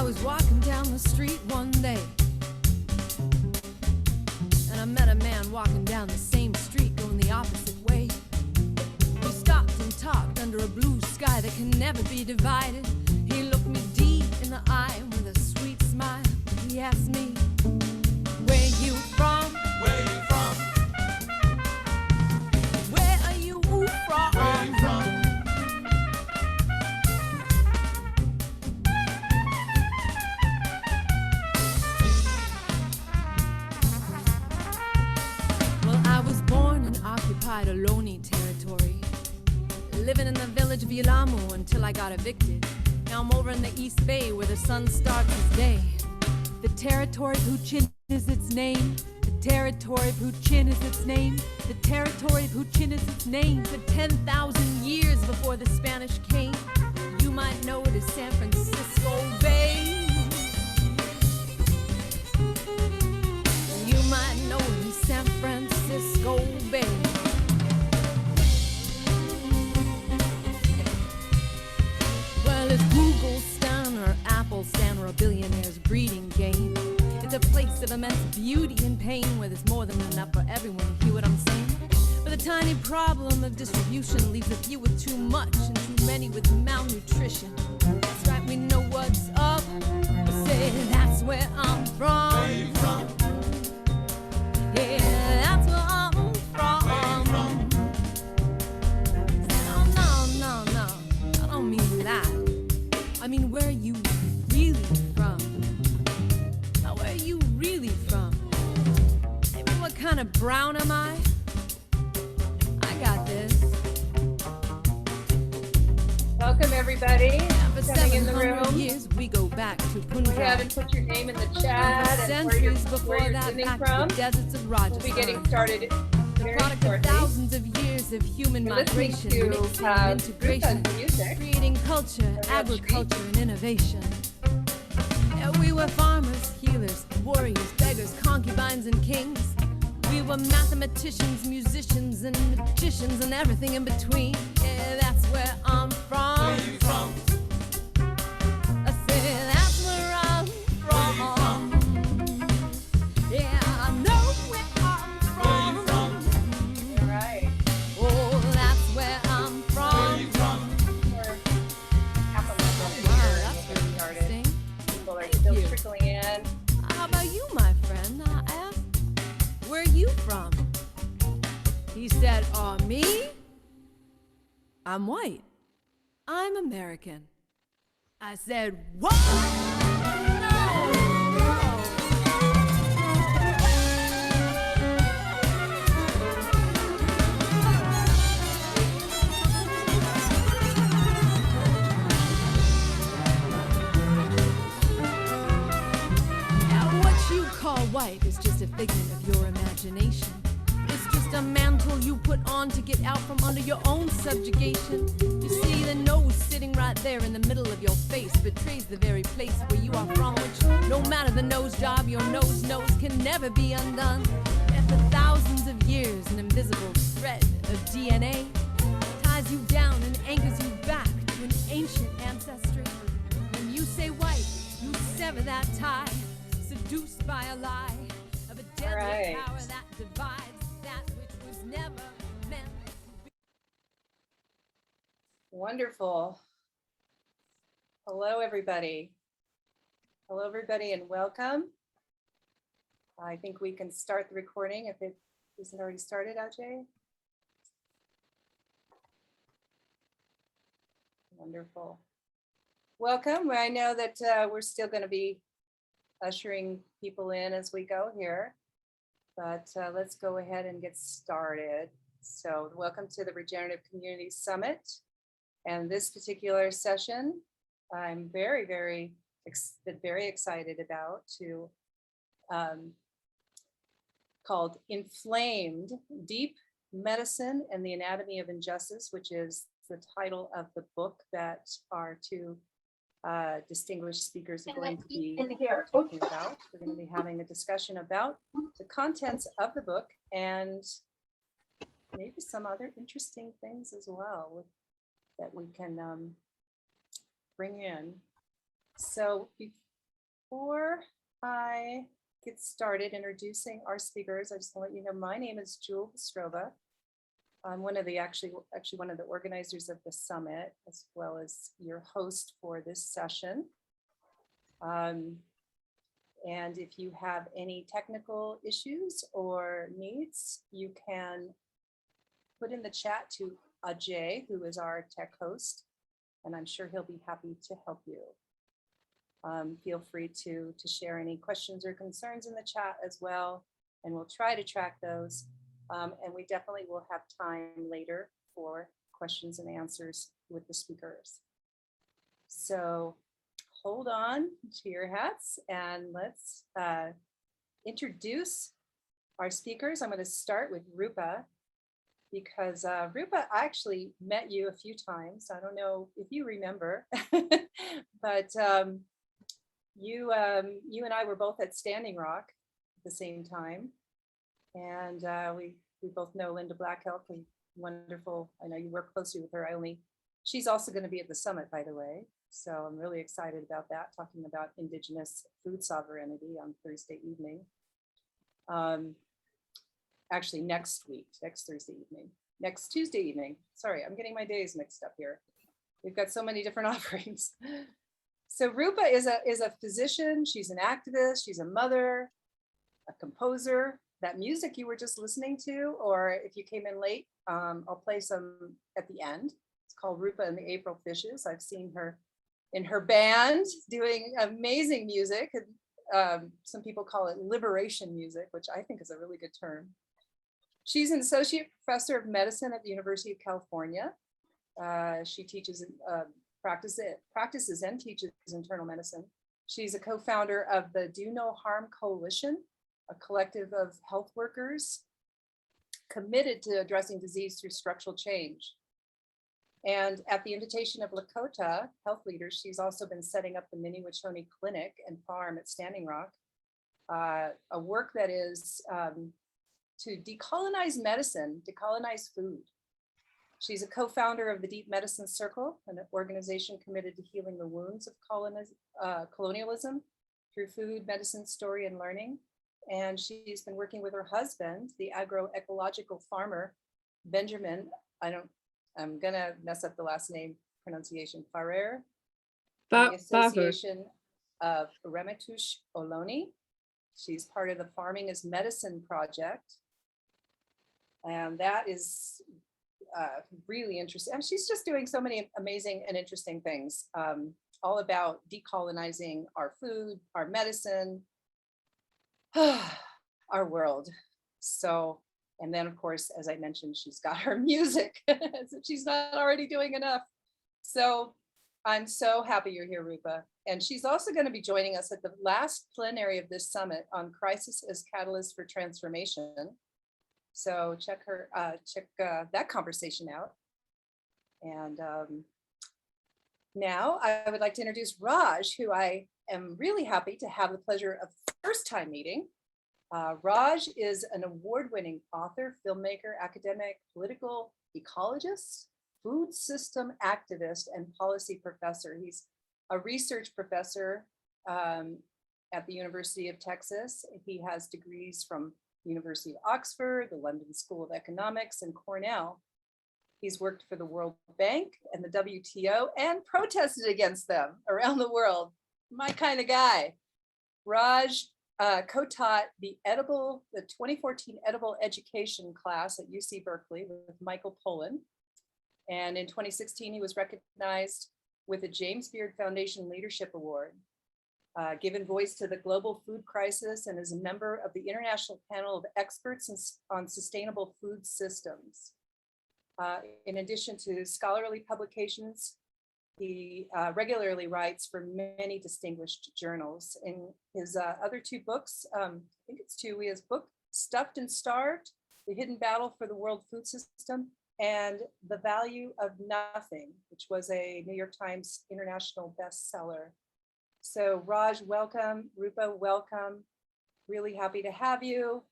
was walking down the street one day, and I met a man walking down the same street going the opposite way. We stopped and talked under a blue sky that can never be divided. He looked me deep in the eye with a sweet smile. He asked me, where you from? Where you from? Where are you from? Where you from? Well, I was born and occupied Ohlone territory, living in the village of Yalamu until I got evicted. Now I'm over in the East Bay where the sun starts its day. The territory of Huchin is its name. The territory of Huchin is its name. The territory of Huchin is its name. For 10,000 years before the Spanish came, you might know it as San Francisco Bay. You might know it as San Francisco Bay. Well, it's Google Stan or Apple Stan or a billionaire's breeding game. It's a place of immense beauty and pain where there's more than enough for everyone. You hear what I'm saying? But the tiny problem of distribution leaves a few with too much and too many with malnutrition. That's right, we know what's up. I say that's where I'm from. Where you from? Yeah, that's where I'm from. Where you from? No, I don't mean that. I mean, where are you really from? Now, where are you really from? Maybe what kind of brown am I? I got this. Welcome everybody For coming in the 700 room. years, we go back to We Punjab. haven't put your name in the chat For and centuries where before you're that, listening back from. to the deserts of We'll Rajasthan. be getting started The very product of shortly. thousands of years of human You're listening migration, to mixing and integration, Rupa's music. creating culture, From Red agriculture, and innovation. Yeah, we were farmers, healers, warriors, beggars, concubines, and kings. We were mathematicians, musicians, and magicians, and everything in between. Yeah, that's where I'm from. Where you from? I said, that's where I'm from. Yeah, I know where I'm Where you from. from? All right. Oh, that's where I'm Where from. you from? We're half a minute Wow, here that's to very get started. interesting. People are Thank still you. trickling in. How about you, my friend? I asked, where are you from? He said, oh, me? I'm white. I'm American. I said, what? Now, what you call white is just a figment of your imagination. It's just a mantle you put on to get out from under your own subjugation. You see, the nose sitting right there in the middle of your face betrays the very place where you are from, which no matter the nose job your nose knows can never be undone. And for thousands of years, an invisible thread of DNA ties you down and anchors you back to an ancient ancestry. When you say white, you sever that tie, seduced by a lie of a deadly right. power that divides that which was never meant to be. Wonderful. Hello everybody. Hello everybody and welcome. I think we can start the recording if it isn't already started, Ajay. Wonderful. Welcome. I know that we're still going to be ushering people in as we go here, but let's go ahead and get started. So welcome to the Regenerative Community Summit. And this particular session, I'm very excited about called Inflamed, Deep Medicine and the Anatomy of Injustice, which is the title of the book that our two distinguished speakers are going to be talking about. We're going to be having a discussion about the contents of the book and maybe some other interesting things as well that we can bring in. So Before I get started introducing our speakers, I just want to let you know my name is Jewel Strova. I'm one of the actually one of the organizers of the summit, as well as your host for this session. And if you have any technical issues or needs, you can put in the chat to Ajay, who is our tech host, and I'm sure he'll be happy to help you. Feel free to share any questions or concerns in the chat as well, and we'll try to track those. And we definitely will have time later for questions and answers with the speakers. So hold on to your hats and let's introduce our speakers. I'm going to start with Rupa because Rupa, I actually met you a few times. I don't know if you remember, but you and I were both at Standing Rock at the same time. And we both know Linda Blackhelt, wonderful. I know you work closely with her. She's also going to be at the summit, by the way. So I'm really excited about that, talking about Indigenous food sovereignty on Thursday evening. Actually, next Thursday evening, next Tuesday evening. Sorry, I'm getting my days mixed up here. We've got so many different offerings. So Rupa is a physician. She's an activist. She's a mother, a composer. That music you were just listening to, or if you came in late, I'll play some at the end. It's called Rupa and the April Fishes. I've seen her in her band doing amazing music. Some people call it liberation music, which I think is a really good term. She's an associate professor of medicine at the University of California. She teaches, practices and teaches internal medicine. She's a co-founder of the Do No Harm Coalition, a collective of health workers committed to addressing disease through structural change. And at the invitation of Lakota health leaders, she's also been setting up the Mini-Wachoni Clinic and Farm at Standing Rock, a work that is to decolonize medicine, decolonize food. She's a co-founder of the Deep Medicine Circle, an organization committed to healing the wounds of colonialism through food, medicine, story, and learning. And she's been working with her husband, the agroecological farmer, Benjamin, I'm gonna mess up the last name pronunciation, Farrer, the Association of Remetush Oloni. She's part of the Farming is Medicine project. And that is really interesting. And she's just doing so many amazing and interesting things, all about decolonizing our food, our medicine, our world. So, and then of course, as I mentioned, she's got her music. She's not already doing enough. So I'm so happy you're here, Rupa. And she's also going to be joining us at the last plenary of this summit on crisis as catalyst for transformation. So check that conversation out. And now I would like to introduce Raj, who I am really happy to have the pleasure of first time meeting. Raj is an award-winning author, filmmaker, academic, political ecologist, food system activist, and policy professor. He's a research professor at the University of Texas. He has degrees from the University of Oxford, the London School of Economics, and Cornell. He's worked for the World Bank and the WTO and protested against them around the world. My kind of guy. Raj co-taught the 2014 edible education class at UC Berkeley with Michael Pollan. And in 2016, he was recognized with the James Beard Foundation Leadership Award, given voice to the global food crisis, and is a member of the International Panel of Experts on Sustainable Food Systems. In addition to scholarly publications, he regularly writes for many distinguished journals. In his other two books, I think it's two, he has book Stuffed and Starved, The Hidden Battle for the World Food System, and The Value of Nothing, which was a New York Times international bestseller. So Raj, welcome. Rupa, welcome. Really happy to have you.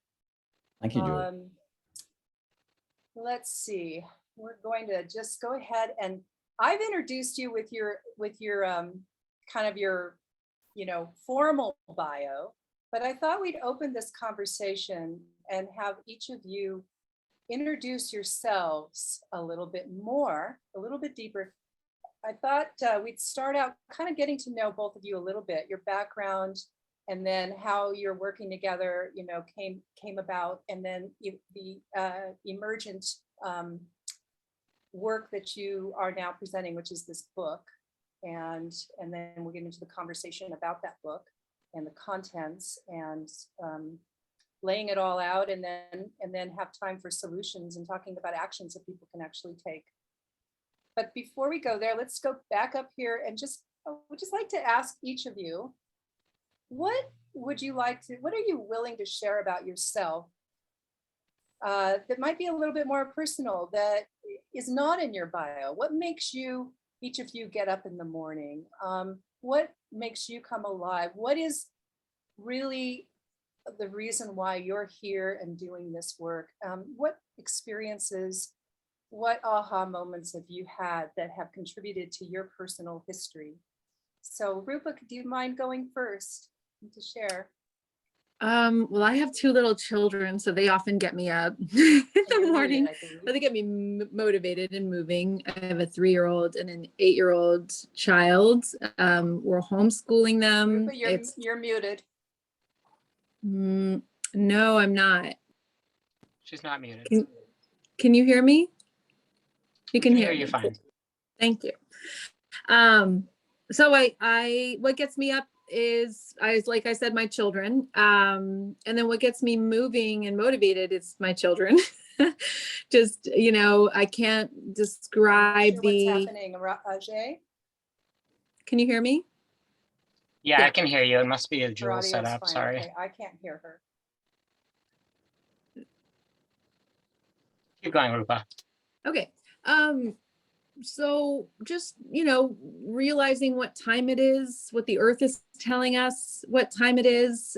Thank you, Joe. Let's see. We're going to just go ahead, and I've introduced you with your kind of your formal bio, but I thought we'd open this conversation and have each of you introduce yourselves a little bit more, a little bit deeper. I thought we'd start out kind of getting to know both of you a little bit, your background, and then how you're working together, came about, and then the emergent work that you are now presenting, which is this book, and then we'll get into the conversation about that book and the contents, and laying it all out, and then have time for solutions and talking about actions that people can actually take. But before we go there, let's go back up here and I would just like to ask each of you, what are you willing to share about yourself that might be a little bit more personal, that is not in your bio? What makes each of you get up in the morning? What makes you come alive? What is really the reason why you're here and doing this work? What experiences, what aha moments have you had that have contributed to your personal history? So Rupa, do you mind going first to share? Well, I have two little children, so they often get me up in the morning. But they get me motivated and moving. I have a 3-year-old and an 8-year-old child. We're homeschooling them. Rupa, you're muted. No, I'm not. She's not muted. Can you hear me? You can hear me. You fine. Thank you. So what gets me up is, like I said, my children. And then what gets me moving and motivated is my children. Just, I can't describe what's happening. Ajay? Can you hear me? Yeah, I can hear you. It must be a dual setup. Fine. Sorry. Okay, I can't hear her. Keep going, Rupa. Okay. So just, realizing what time it is, what the earth is telling us, what time it is,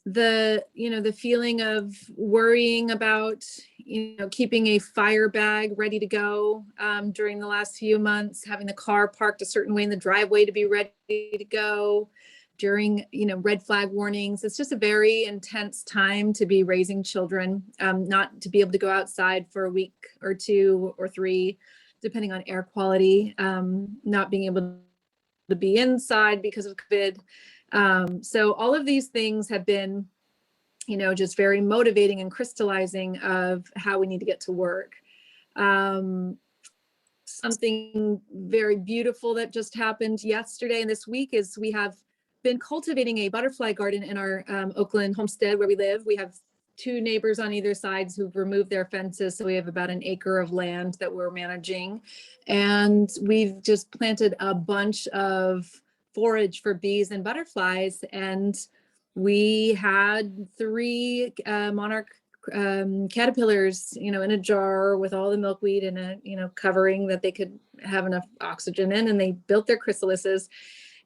the feeling of worrying about, keeping a fire bag ready to go during the last few months, having the car parked a certain way in the driveway to be ready to go during, red flag warnings. It's just a very intense time to be raising children, not to be able to go outside for a week or 2 or 3, depending on air quality, not being able to be inside because of COVID. So all of these things have been, just very motivating and crystallizing of how we need to get to work. Something very beautiful that just happened yesterday and this week is we have been cultivating a butterfly garden in our Oakland homestead where we live. We have 2 neighbors on either side who've removed their fences. So we have about an acre of land that we're managing. And we've just planted a bunch of forage for bees and butterflies. And we had 3 monarch caterpillars, in a jar with all the milkweed in a, covering that they could have enough oxygen in, and they built their chrysalises.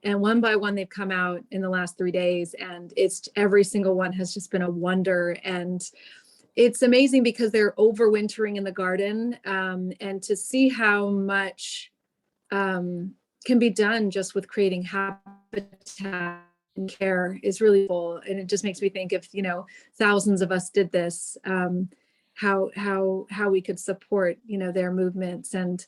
And one by one, they've come out in the last 3 days, and every single one has just been a wonder. And it's amazing because they're overwintering in the garden, and to see how much can be done just with creating habitat and care is really cool. And it just makes me think if, thousands of us did this, how we could support, their movements. And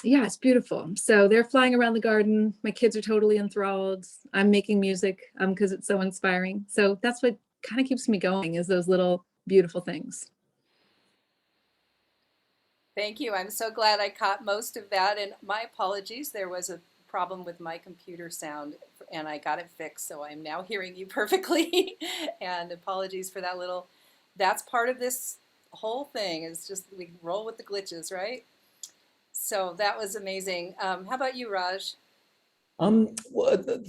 yeah, it's beautiful. So they're flying around the garden. My kids are totally enthralled. I'm making music because it's so inspiring. So that's what kind of keeps me going, is those little beautiful things. Thank you. I'm so glad I caught most of that. And my apologies. There was a problem with my computer sound and I got it fixed. So I'm now hearing you perfectly. And apologies for that that's part of this whole thing, is just we roll with the glitches, right? So that was amazing. How about you, Raj? Well,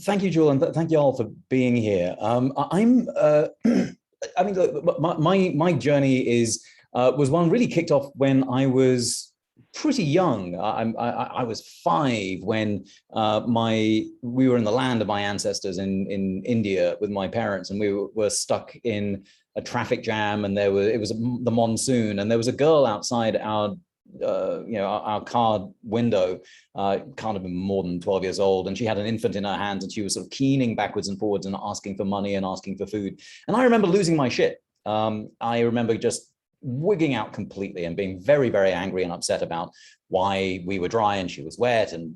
thank you, Jewel, and thank you all for being here. I mean, look, my journey was one really kicked off when I was pretty young. I was 5 when we were in the land of my ancestors in India with my parents, and we were stuck in a traffic jam, and it was the monsoon, and there was a girl outside our our car window, can't have been more than 12 years old, and she had an infant in her hands, and she was sort of keening backwards and forwards and asking for money and asking for food. And I remember losing my shit. I remember just wigging out completely and being very, very angry and upset about why we were dry and she was wet, and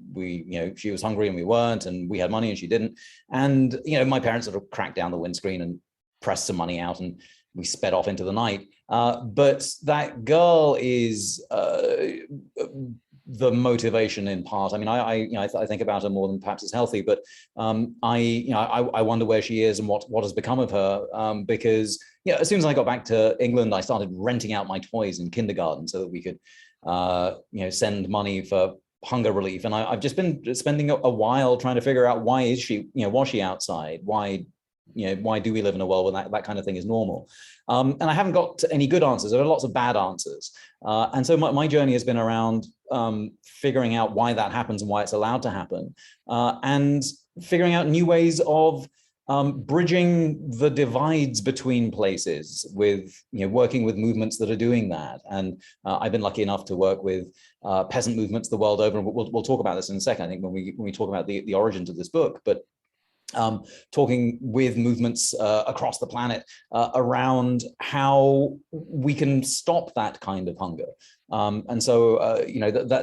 she was hungry and we weren't, and we had money and she didn't. And my parents sort of cracked down the windscreen and pressed some money out, and we sped off into the night. But that girl is the motivation in part. I mean, I think about her more than perhaps is healthy, but I wonder where she is and what has become of her, because as soon as I got back to England, I started renting out my toys in kindergarten so that we could send money for hunger relief. And I've just been spending a while trying to figure out, why is she, was she outside? Why do we live in a world where that kind of thing is normal? And I haven't got any good answers. There are lots of bad answers. And so my journey has been around figuring out why that happens and why it's allowed to happen, and figuring out new ways of bridging the divides between places with, working with movements that are doing that. And I've been lucky enough to work with peasant movements the world over. And we'll talk about this in a second, I think, when we talk about the origins of this book. But talking with movements across the planet around how we can stop that kind of hunger. And so,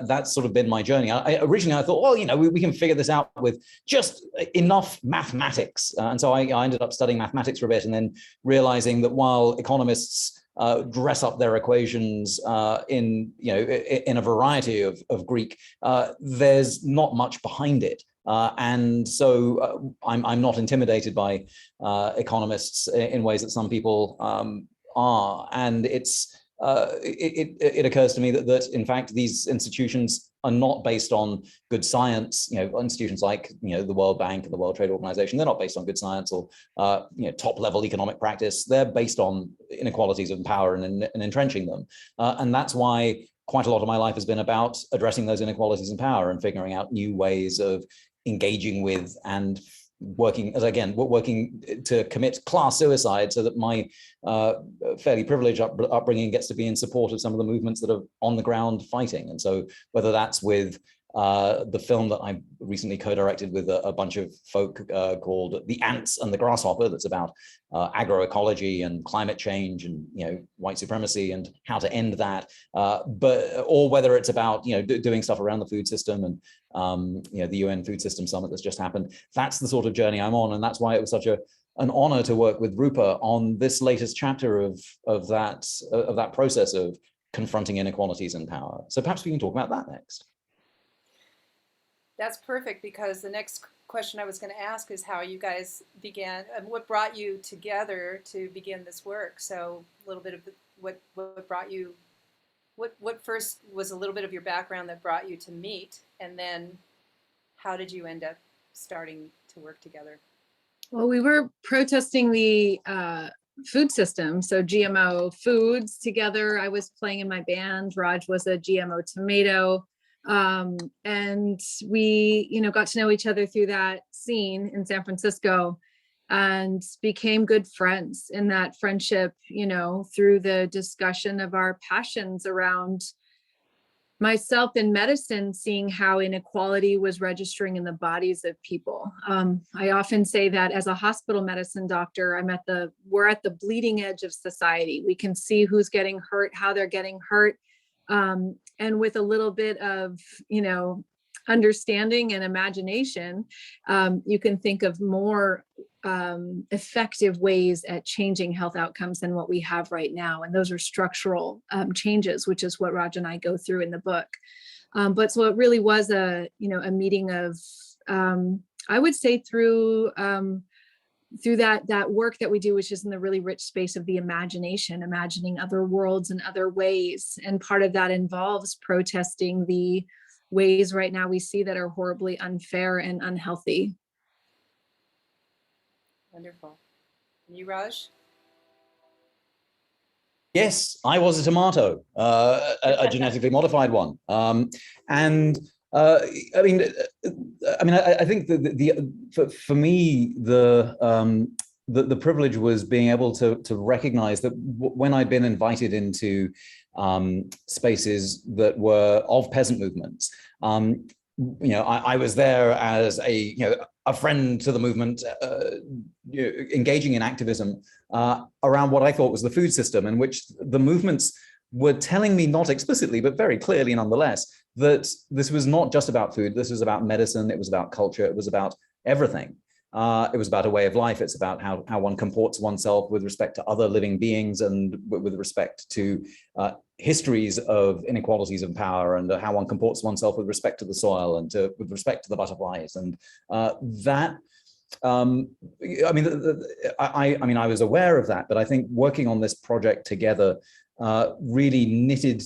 that's sort of been my journey. Originally, I thought, well, we can figure this out with just enough mathematics. And so I ended up studying mathematics for a bit, and then realizing that while economists dress up their equations in a variety of Greek, there's not much behind it. And so I'm not intimidated by economists in ways that some people are. And it occurs to me that in fact these institutions are not based on good science. Institutions like the World Bank and the World Trade Organization, they're not based on good science or top level economic practice. They're based on inequalities of power and entrenching them. And that's why quite a lot of my life has been about addressing those inequalities in power and figuring out new ways of engaging with and working to commit class suicide, so that my fairly privileged upbringing gets to be in support of some of the movements that are on the ground fighting. And so whether that's with the film that I recently co-directed with a bunch of folk called The Ants and the Grasshopper, that's about agroecology and climate change and white supremacy and how to end that, or whether it's about doing stuff around the food system and the UN Food System Summit that's just happened. That's the sort of journey I'm on, and that's why it was such an honor to work with Rupa on this latest chapter of that process of confronting inequalities in power. So perhaps we can talk about that next. That's perfect, because the next question I was going to ask is how you guys began, and what brought you together to begin this work. So a little bit of what brought you, what first was a little bit of your background that brought you to meet, and then how did you end up starting to work together? Well, we were protesting the food system, so GMO foods together. I was playing in my band. Raj was a GMO tomato. And we, got to know each other through that scene in San Francisco and became good friends in that friendship, through the discussion of our passions around myself in medicine, seeing how inequality was registering in the bodies of people. I often say that as a hospital medicine doctor, we're at the bleeding edge of society. We can see who's getting hurt, how they're getting hurt. And with a little bit of, understanding and imagination, you can think of more effective ways at changing health outcomes than what we have right now. And those are structural changes, which is what Raj and I go through in the book. But so it really was a meeting of, I would say through that work that we do, which is in the really rich space of the imagination, imagining other worlds and other ways. And part of that involves protesting the ways right now we see that are horribly unfair and unhealthy. Wonderful. And you, Raj? Yes, I was a tomato, a genetically modified one. I think for me, the privilege was being able to recognize that when I'd been invited into spaces that were of peasant movements. I was there as a friend to the movement, engaging in activism around what I thought was the food system, in which the movements were telling me, not explicitly, but very clearly nonetheless, that this was not just about food. This was about medicine. It was about culture. It was about everything. It was about a way of life. It's about how one comports oneself with respect to other living beings and with respect to histories of inequalities of power, and how one comports oneself with respect to the soil and with respect to the butterflies. And that, I was aware of that, but I think working on this project together really knitted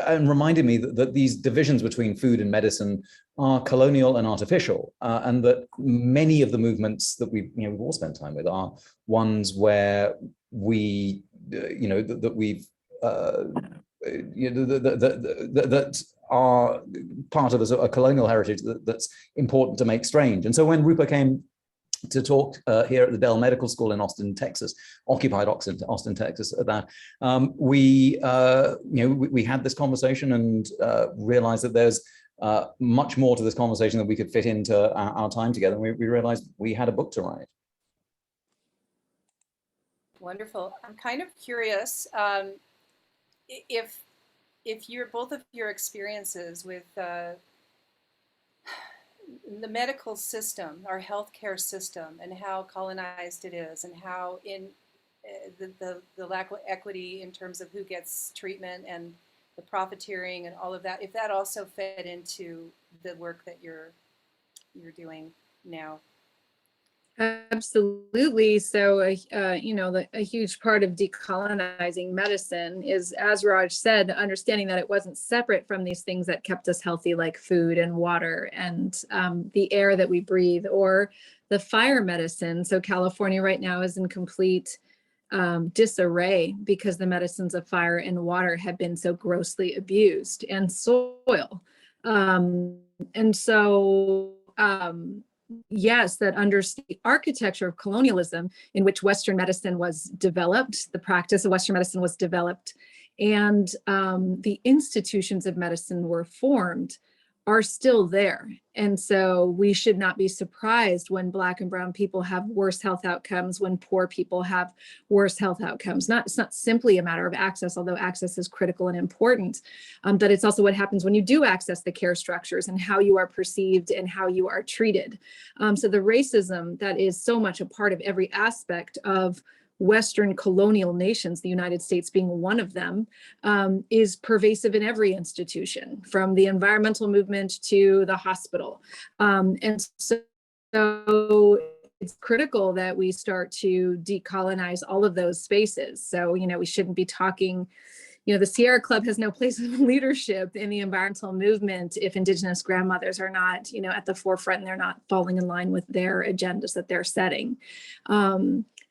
and reminded me that these divisions between food and medicine are colonial and artificial, and that many of the movements that we've all spent time with are ones where we, that we've that are part of a colonial heritage that's important to make strange. And so when Rupa came to talk here at the Dell Medical School in Austin, Texas, occupied Austin, Texas, at that, we had this conversation and realized that there's much more to this conversation that we could fit into our time together. And we realized we had a book to write. Wonderful. I'm kind of curious if both of your experiences with the medical system, our healthcare system, and how colonized it is, and how in the lack of equity in terms of who gets treatment and the profiteering and all of that, if that also fed into the work that you're doing now. Absolutely. So, a huge part of decolonizing medicine is, as Raj said, understanding that it wasn't separate from these things that kept us healthy, like food and water and the air that we breathe, or the fire medicine. So California right now is in complete disarray because the medicines of fire and water have been so grossly abused, and soil. Yes, that under the architecture of colonialism in which Western medicine was developed, the practice of Western medicine was developed, and the institutions of medicine were formed, are still there. And so we should not be surprised when Black and brown people have worse health outcomes, when poor people have worse health outcomes. It's not simply a matter of access, although access is critical and important, but it's also what happens when you do access the care structures and how you are perceived and how you are treated. So the racism that is so much a part of every aspect of Western colonial nations, the United States being one of them, is pervasive in every institution, from the environmental movement to the hospital. And so it's critical that we start to decolonize all of those spaces. So, we shouldn't be talking, the Sierra Club has no place of leadership in the environmental movement if Indigenous grandmothers are not, at the forefront, and they're not falling in line with their agendas that they're setting.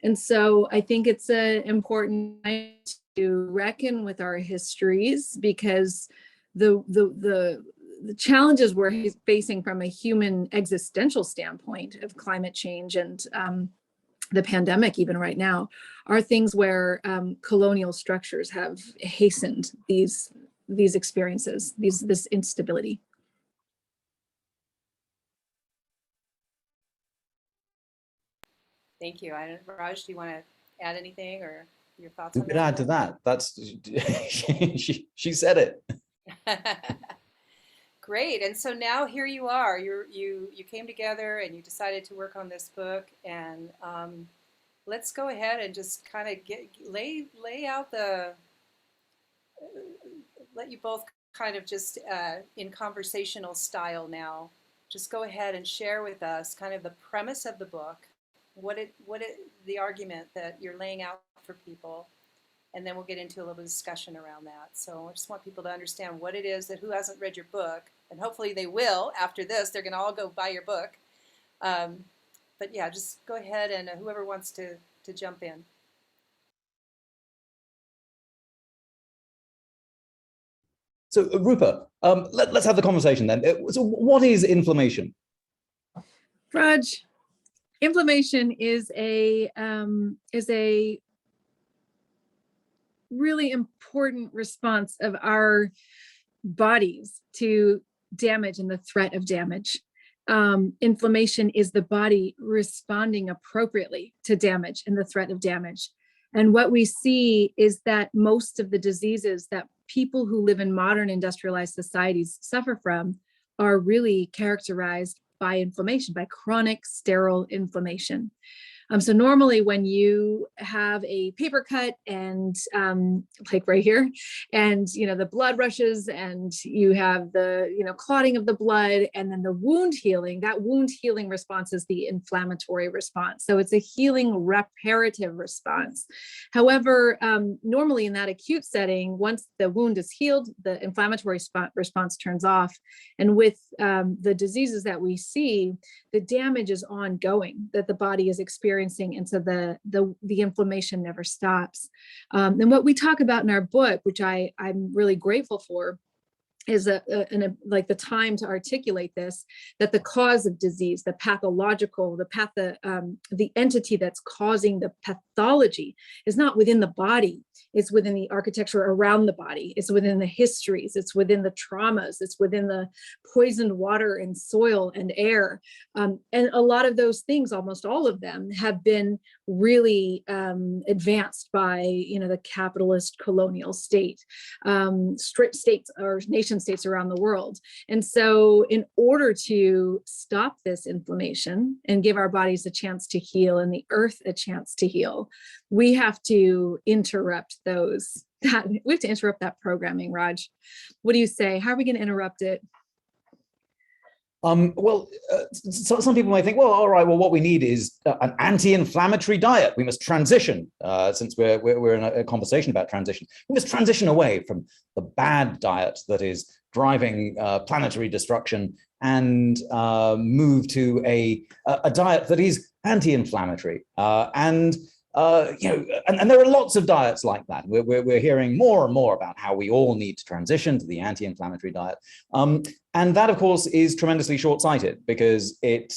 And so I think it's important to reckon with our histories, because the challenges we're facing from a human existential standpoint of climate change and the pandemic, even right now, are things where colonial structures have hastened these experiences, this instability. Thank you. Raj, do you want to add anything or your thoughts Who on could that? add to that? That's she said it. Great. And so now here you are. You came together and you decided to work on this book. And let's go ahead and just kind of lay out let you both kind of just in conversational style now, just go ahead and share with us kind of the premise of the book, the argument that you're laying out for people, and then we'll get into a little discussion around that. So I just want people to understand what it is, that who hasn't read your book, and hopefully they will after this. They're going to all go buy your book. But yeah, just go ahead and whoever wants to jump in. So Rupa, let's have the conversation then. So what is inflammation? Raj, inflammation is a really important response of our bodies to damage and the threat of damage. Inflammation is the body responding appropriately to damage and the threat of damage. And what we see is that most of the diseases that people who live in modern industrialized societies suffer from are really characterized by inflammation, by chronic sterile inflammation. So normally when you have a paper cut and like right here, and the blood rushes and you have the clotting of the blood, and then the wound healing, that wound healing response is the inflammatory response. So it's a healing reparative response. However, normally in that acute setting, once the wound is healed, the inflammatory response turns off. And with the diseases that we see, the damage is ongoing that the body is experiencing, and so the inflammation never stops. And what we talk about in our book, which I'm really grateful for, is like the time to articulate this, that the cause of disease, the pathological, the entity that's causing the pathology is not within the body. It's within the architecture around the body. It's within the histories. It's within the traumas. It's within the poisoned water and soil and air. And a lot of those things, almost all of them, have been really advanced by the capitalist colonial state, states or nation states around the world. And so in order to stop this inflammation and give our bodies a chance to heal and the earth a chance to heal, we have to interrupt that programming. Raj, what do you say? How are we going to interrupt it? So some people might think, well, all right, well, what we need is an anti-inflammatory diet. We must transition, since we're in a conversation about transition. We must transition away from the bad diet that is driving planetary destruction and move to a diet that is anti-inflammatory. And there are lots of diets like that. We're hearing more and more about how we all need to transition to the anti-inflammatory diet. And that, of course, is tremendously short-sighted because it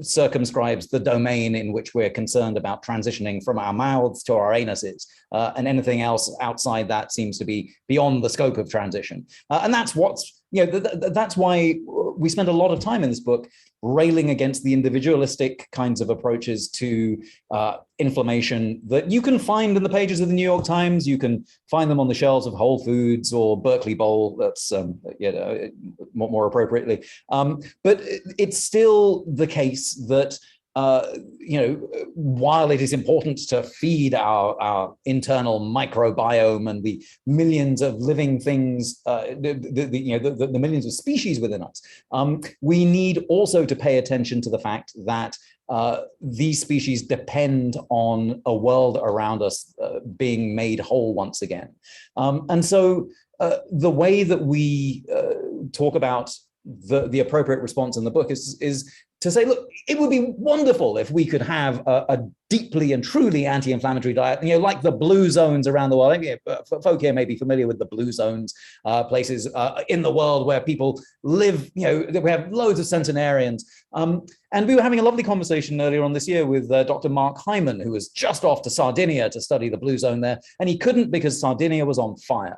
circumscribes the domain in which we're concerned about transitioning from our mouths to our anuses, and anything else outside that seems to be beyond the scope of transition. And that's that's why we spend a lot of time in this book railing against the individualistic kinds of approaches to inflammation that you can find in the pages of the New York Times. You can find them on the shelves of Whole Foods or Berkeley Bowl, that's more appropriately. But it's still the case that while it is important to feed our internal microbiome and the millions of living things, the millions of species within us, we need also to pay attention to the fact that these species depend on a world around us being made whole once again. And so the way that we talk about the appropriate response in the book is to say, look, it would be wonderful if we could have a deeply and truly anti-inflammatory diet, like the blue zones around the world. Folk here may be familiar with the blue zones, places in the world where people live, we have loads of centenarians. And we were having a lovely conversation earlier on this year with Dr. Mark Hyman, who was just off to Sardinia to study the blue zone there. And he couldn't because Sardinia was on fire.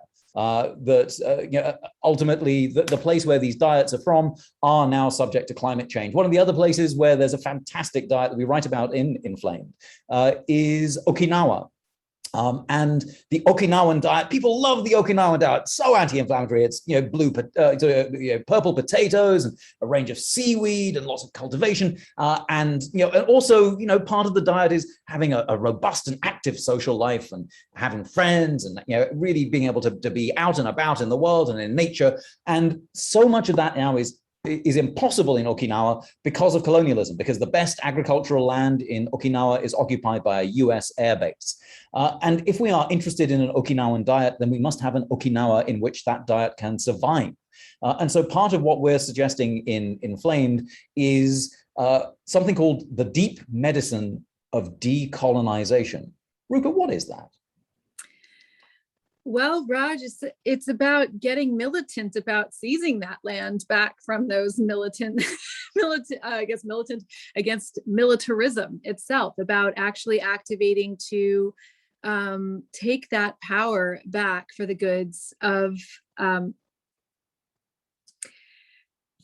Ultimately, the place where these diets are from are now subject to climate change. One of the other places where there's a fantastic diet that we write about in Inflamed is Okinawa. And the Okinawan diet, people love the Okinawan diet, so anti-inflammatory. It's purple potatoes and a range of seaweed and lots of cultivation, and also part of the diet is having a robust and active social life and having friends and really being able to be out and about in the world and in nature. And so much of that now is impossible in Okinawa because of colonialism, because the best agricultural land in Okinawa is occupied by a US airbase. And if we are interested in an Okinawan diet, then we must have an Okinawa in which that diet can survive. And so part of what we're suggesting in Inflamed is something called the deep medicine of decolonization. Rupa, what is that? Well, Raj, it's about getting militant about seizing that land back from those militant against militarism itself, about actually activating to take that power back for the goods of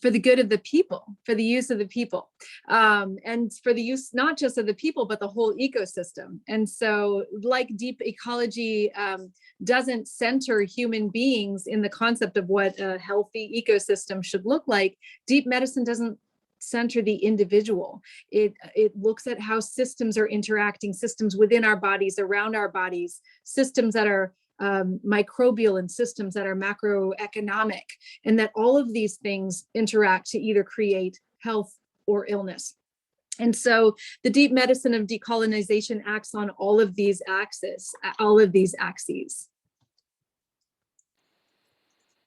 for the good of the people, for the use of the people, and for the use not just of the people, but the whole ecosystem. And so like deep ecology doesn't center human beings in the concept of what a healthy ecosystem should look like, deep medicine doesn't center the individual. It looks at how systems are interacting, systems within our bodies, around our bodies, systems that are microbial and systems that are macroeconomic, and that all of these things interact to either create health or illness. And so the deep medicine of decolonization acts on all of these axes.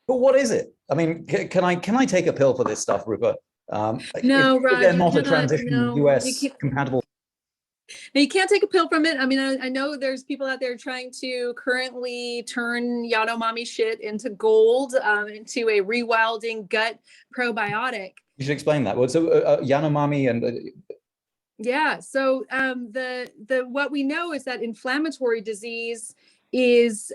But what is it? I mean, can I take a pill for this stuff, Rupa? No, is Rod, there you not a cannot, transition no, you US can't. compatible? Now, you can't take a pill from it. I mean, I know there's people out there trying to currently turn Yanomami shit into gold, into a rewilding gut probiotic. You should explain that. Well, so Yanomami and yeah, so what we know is that inflammatory disease is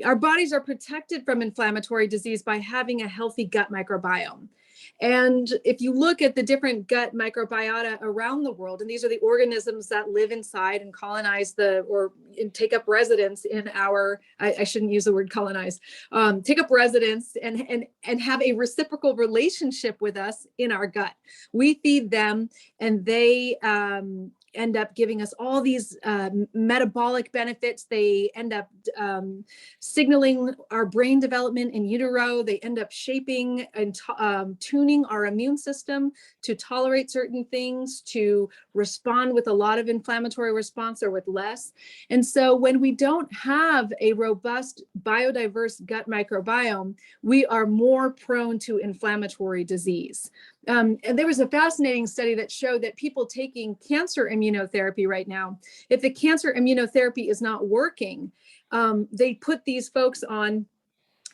our bodies are protected from inflammatory disease by having a healthy gut microbiome. And if you look at the different gut microbiota around the world, and these are the organisms that live inside and colonize or take up residence in our, I shouldn't use the word colonize, take up residence and have a reciprocal relationship with us in our gut. We feed them and they end up giving us all these metabolic benefits. They end up signaling our brain development in utero. They end up shaping and tuning our immune system to tolerate certain things, to respond with a lot of inflammatory response or with less. And so when we don't have a robust biodiverse gut microbiome, we are more prone to inflammatory disease. And there was a fascinating study that showed that people taking cancer immunotherapy right now, if the cancer immunotherapy is not working, they put these folks on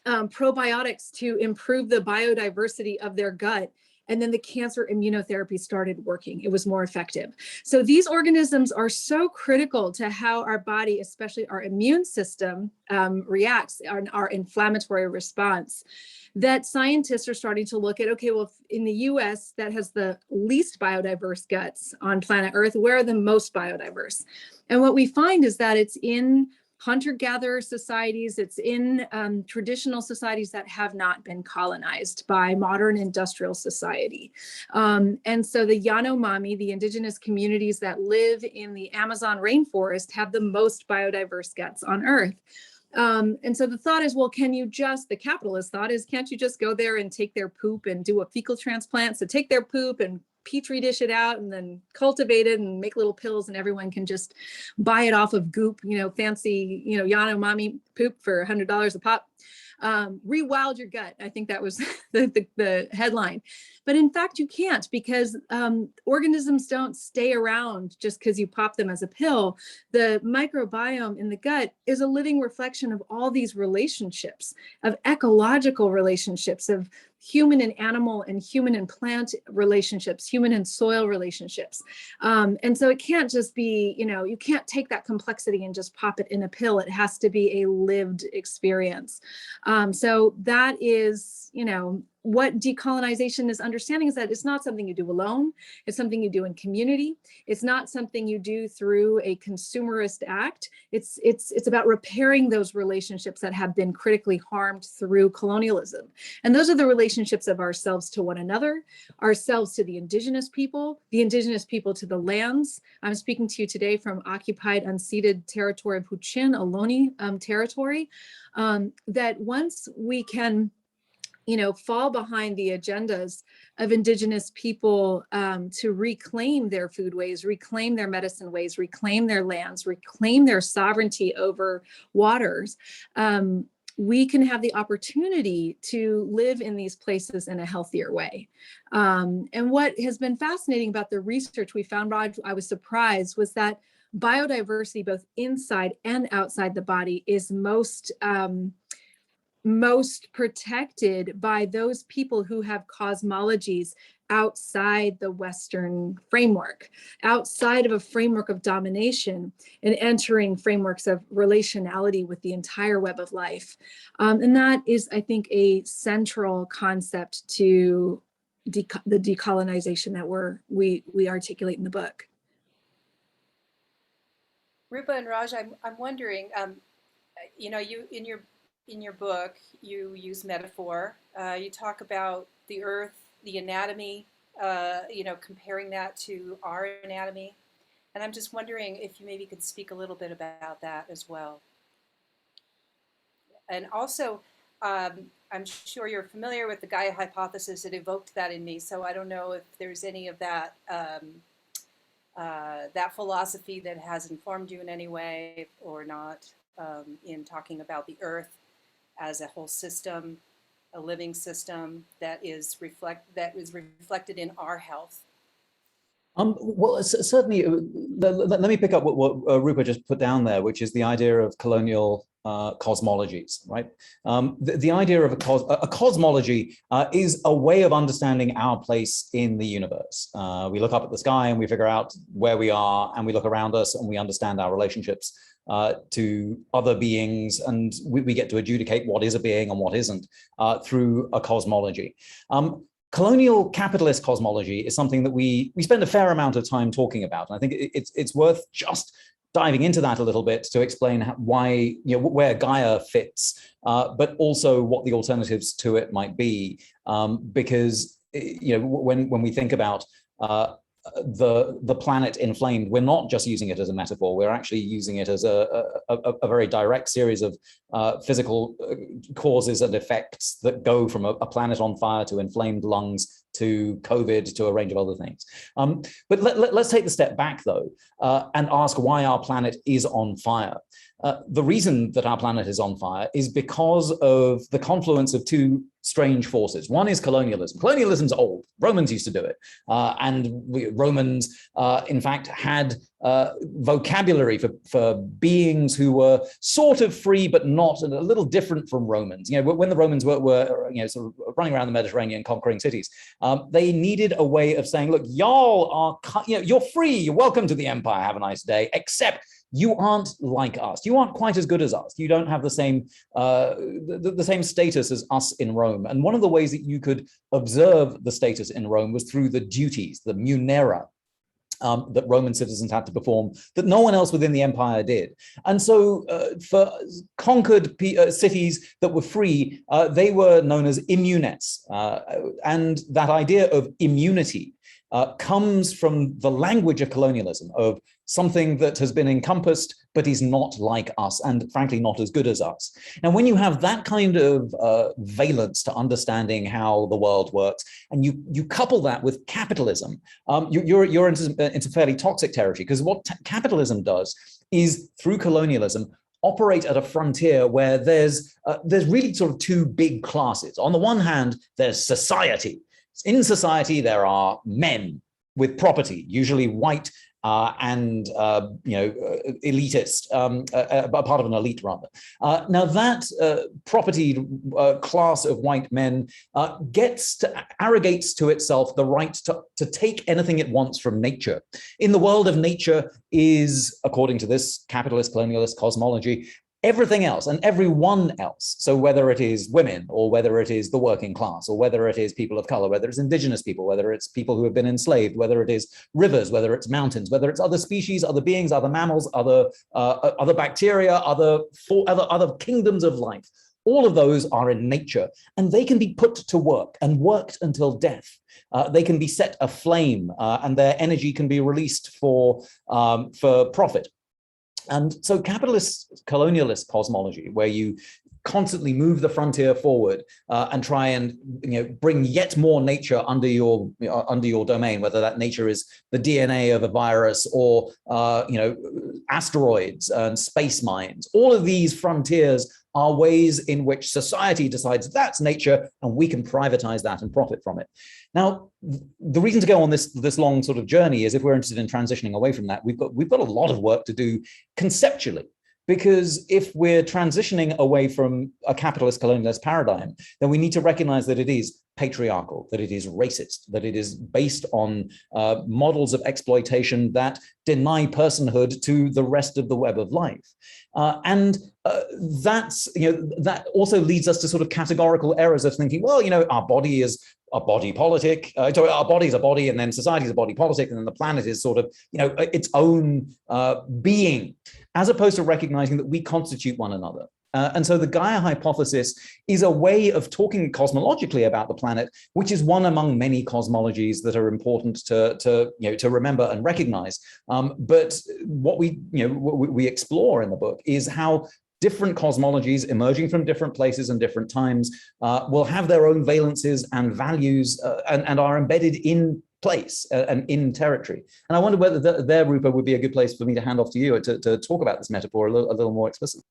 probiotics to improve the biodiversity of their gut. And then the cancer immunotherapy started working. It was more effective. So these organisms are so critical to how our body, especially our immune system, reacts, our inflammatory response, that scientists are starting to look at, okay, well, in the US that has the least biodiverse guts on planet Earth, where are the most biodiverse? And what we find is that it's in hunter-gatherer societies, it's in traditional societies that have not been colonized by modern industrial society. And so the Yanomami, the indigenous communities that live in the Amazon rainforest, have the most biodiverse guts on Earth. And so the thought is, well, the capitalist thought is, can't you just go there and take their poop and do a fecal transplant? So take their poop and petri dish it out and then cultivate it and make little pills, and everyone can just buy it off of Goop, fancy, Yanomami poop for $100 a pop. Rewild your gut. I think that was the headline. But in fact, you can't, because organisms don't stay around just because you pop them as a pill. The microbiome in the gut is a living reflection of all these relationships, of ecological relationships, of human and animal and human and plant relationships, human and soil relationships. And so it can't just be, you can't take that complexity and just pop it in a pill. It has to be a lived experience. So that is, what decolonization is understanding is that it's not something you do alone. It's something you do in community. It's not something you do through a consumerist act. It's about repairing those relationships that have been critically harmed through colonialism. And those are the relationships of ourselves to one another, ourselves to the indigenous people to the lands. I'm speaking to you today from occupied unceded territory of Huichin, Ohlone territory, that once we can fall behind the agendas of indigenous people to reclaim their foodways, reclaim their medicine ways, reclaim their lands, reclaim their sovereignty over waters, we can have the opportunity to live in these places in a healthier way. And what has been fascinating about the research we found, Rod, I was surprised, was that biodiversity, both inside and outside the body, is most protected by those people who have cosmologies outside the Western framework, outside of a framework of domination, and entering frameworks of relationality with the entire web of life. And that is, I think, a central concept to the decolonization that we articulate in the book. Rupa and Raj, I'm wondering, you know, you in your book, you use metaphor. You talk about the earth, the anatomy, you know, comparing that to our anatomy. And I'm just wondering if you maybe could speak a little bit about that as well. And also, I'm sure you're familiar with the Gaia hypothesis. It evoked that in me. So I don't know if there's any of that that philosophy that has informed you in any way or not, in talking about the earth as a whole system, a living system that is reflected in our health. Well, certainly, let me pick up what Rupa just put down there, which is the idea of colonial cosmologies, right? The idea of a cosmology is a way of understanding our place in the universe. We look up at the sky and we figure out where we are, and we look around us and we understand our relationships to other beings, and we get to adjudicate what is a being and what isn't through a cosmology. Colonial capitalist cosmology is something that we spend a fair amount of time talking about. And I think it's worth just diving into that a little bit to explain why, you know, where Gaia fits, but also what the alternatives to it might be. Because, you know, when we think about the planet inflamed, we're not just using it as a metaphor, we're actually using it as a very direct series of physical causes and effects that go from a planet on fire to inflamed lungs to COVID to a range of other things. But let's take the step back though, and ask why our planet is on fire. The reason that our planet is on fire is because of the confluence of two strange forces. One is colonialism. Colonialism's old. Romans used to do it. Romans, in fact, had vocabulary for beings who were sort of free, but not, and a little different from Romans. You know, when the Romans were you know, sort of running around the Mediterranean, conquering cities, they needed a way of saying, look, y'all are, you know, you're free. You're welcome to the empire. Have a nice day. Except you aren't like us. You aren't quite as good as us. You don't have the same the same status as us in Rome. And one of the ways that you could observe the status in Rome was through the duties, the munera, that Roman citizens had to perform that no one else within the empire did. And so for conquered cities that were free, they were known as immunes. And that idea of immunity comes from the language of colonialism, of something that has been encompassed but is not like us, and frankly not as good as us. Now, when you have that kind of valence to understanding how the world works, and you couple that with capitalism, you're into fairly toxic territory, because what capitalism does is, through colonialism, operate at a frontier where there's really sort of two big classes. On the one hand, there's society. In society, there are men with property, usually white and you know, elitist, a part of an elite rather. Now that propertied class of white men arrogates to itself the right to take anything it wants from nature. In the world of nature is, according to this capitalist colonialist cosmology, everything else and everyone else. So whether it is women, or whether it is the working class, or whether it is people of color, whether it's indigenous people, whether it's people who have been enslaved, whether it is rivers, whether it's mountains, whether it's other species, other beings, other mammals, other bacteria, other kingdoms of life, all of those are in nature, and they can be put to work and worked until death. They can be set aflame, and their energy can be released for profit. And so capitalist colonialist cosmology, where you constantly move the frontier forward and try and, you know, bring yet more nature under your domain, whether that nature is the DNA of a virus or you know, asteroids and space mines. All of these frontiers are ways in which society decides that's nature, and we can privatize that and profit from it. Now, the reason to go on this long sort of journey is, if we're interested in transitioning away from that, we've got a lot of work to do conceptually. Because if we're transitioning away from a capitalist colonialist paradigm, then we need to recognize that it is patriarchal, that it is racist, that it is based on models of exploitation that deny personhood to the rest of the web of life. And that's, that also leads us to sort of categorical errors of thinking, well, our body is a body politic, so our body is a body, and then society is a body politic, and then the planet is sort of, its own being, as opposed to recognizing that we constitute one another. And so the Gaia hypothesis is a way of talking cosmologically about the planet, which is one among many cosmologies that are important to remember and recognize. But what we explore in the book is how different cosmologies emerging from different places and different times will have their own valences and values and are embedded in place and in territory. And I wonder whether there, Rupa, would be a good place for me to hand off to you to talk about this metaphor a little more explicitly.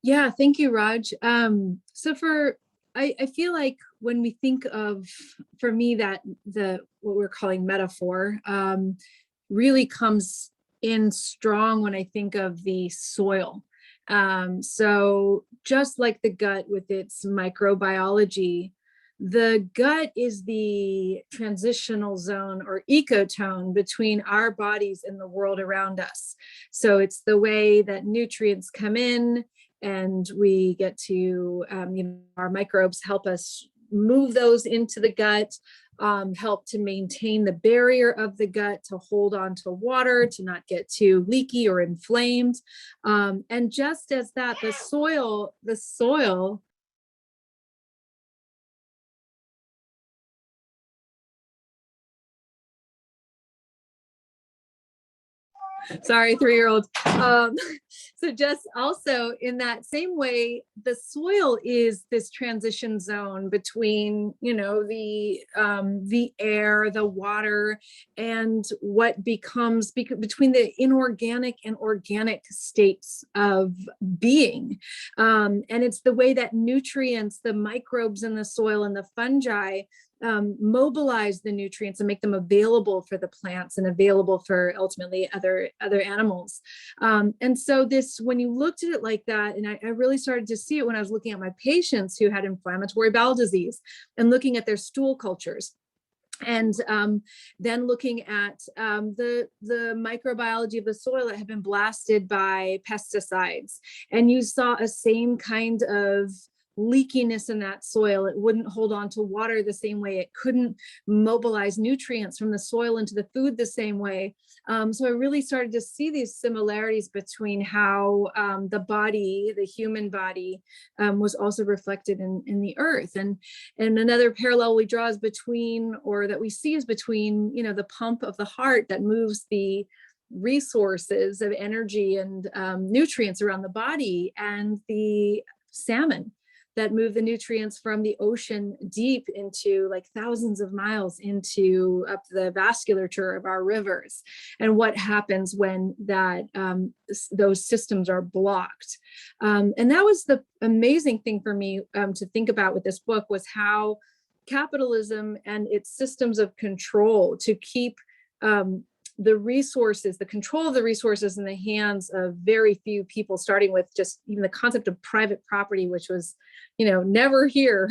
Yeah, thank you, Raj. So I feel like when we think of, for me, that what we're calling metaphor really comes in strong when I think of the soil. So just like the gut with its microbiology, the gut is the transitional zone or ecotone between our bodies and the world around us. So it's the way that nutrients come in, and we get to, our microbes help us move those into the gut, help to maintain the barrier of the gut, to hold on to water, to not get too leaky or inflamed. And just as that, the soil, sorry, 3-year-old. So just also in that same way, the soil is this transition zone between, the air, the water, and what becomes between the inorganic and organic states of being. And it's the way that nutrients, the microbes in the soil and the fungi mobilize the nutrients and make them available for the plants and available for ultimately other animals. And so when you looked at it like that, and I really started to see it when I was looking at my patients who had inflammatory bowel disease and looking at their stool cultures. And then looking at the microbiology of the soil that had been blasted by pesticides. And you saw a same kind of leakiness in that soil. It wouldn't hold on to water the same way. It couldn't mobilize nutrients from the soil into the food the same way. So I really started to see these similarities between how the body, the human body, was also reflected in the earth. And another parallel we draw is between, or that we see is between, the pump of the heart that moves the resources of energy and nutrients around the body, and the salmon that move the nutrients from the ocean deep into, like, thousands of miles into up the vasculature of our rivers, and what happens when that those systems are blocked. And that was the amazing thing for me to think about with this book, was how capitalism and its systems of control to keep the resources, the control of the resources in the hands of very few people, starting with just even the concept of private property, which was, never here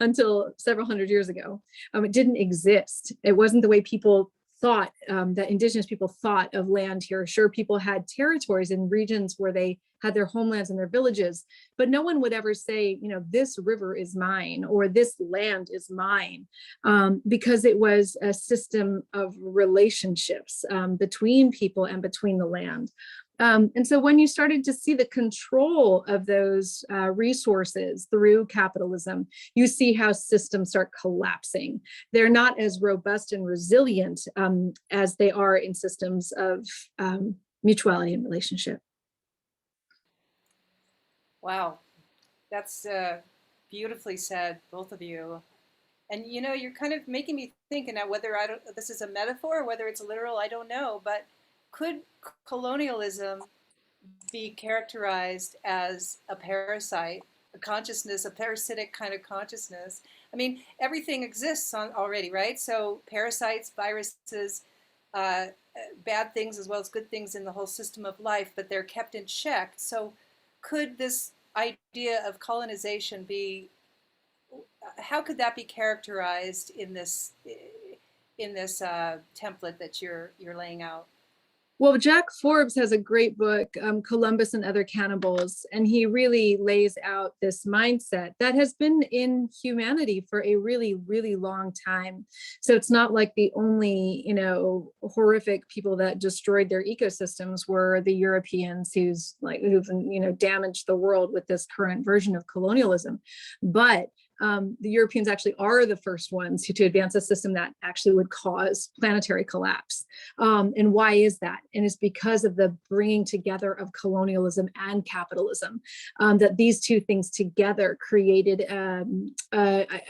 until several hundred years ago. It didn't exist. It wasn't the way people thought, that indigenous people thought of land here. Sure, people had territories in regions where they had their homelands and their villages, but no one would ever say, this river is mine or this land is mine, because it was a system of relationships between people and between the land. And so when you started to see the control of those resources through capitalism, you see how systems start collapsing. They're not as robust and resilient as they are in systems of mutuality and relationship. Wow, that's beautifully said, both of you. And you're kind of making me think, and now whether this is a metaphor or whether it's literal, I don't know, but could colonialism be characterized as a parasite, a consciousness, a parasitic kind of consciousness? I mean, everything exists already, right? So parasites, viruses, bad things as well as good things in the whole system of life, but they're kept in check. So could this idea of colonization be how could that be characterized in this template that you're laying out? Well, Jack Forbes has a great book, Columbus and Other Cannibals, and he really lays out this mindset that has been in humanity for a really, really long time. So it's not like the only, horrific people that destroyed their ecosystems were the Europeans who've damaged the world with this current version of colonialism. But the Europeans actually are the first ones to advance a system that actually would cause planetary collapse. And why is that? And it's because of the bringing together of colonialism and capitalism, that these two things together created, I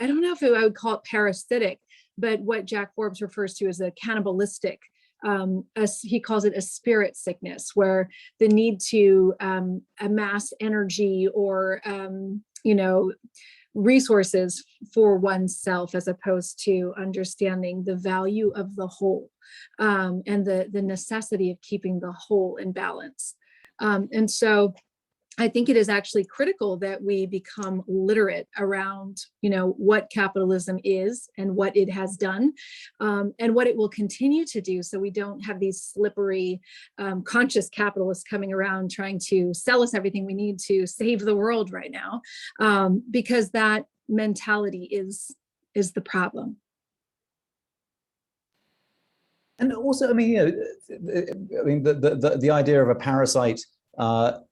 don't know if I would call it parasitic, but what Jack Forbes refers to as a cannibalistic, he calls it a spirit sickness, where the need to amass energy or, resources for oneself, as opposed to understanding the value of the whole, and the necessity of keeping the whole in balance. And so I think it is actually critical that we become literate around, what capitalism is and what it has done, and what it will continue to do. So we don't have these slippery, conscious capitalists coming around trying to sell us everything we need to save the world right now, because that mentality is the problem. And also, the idea of a parasite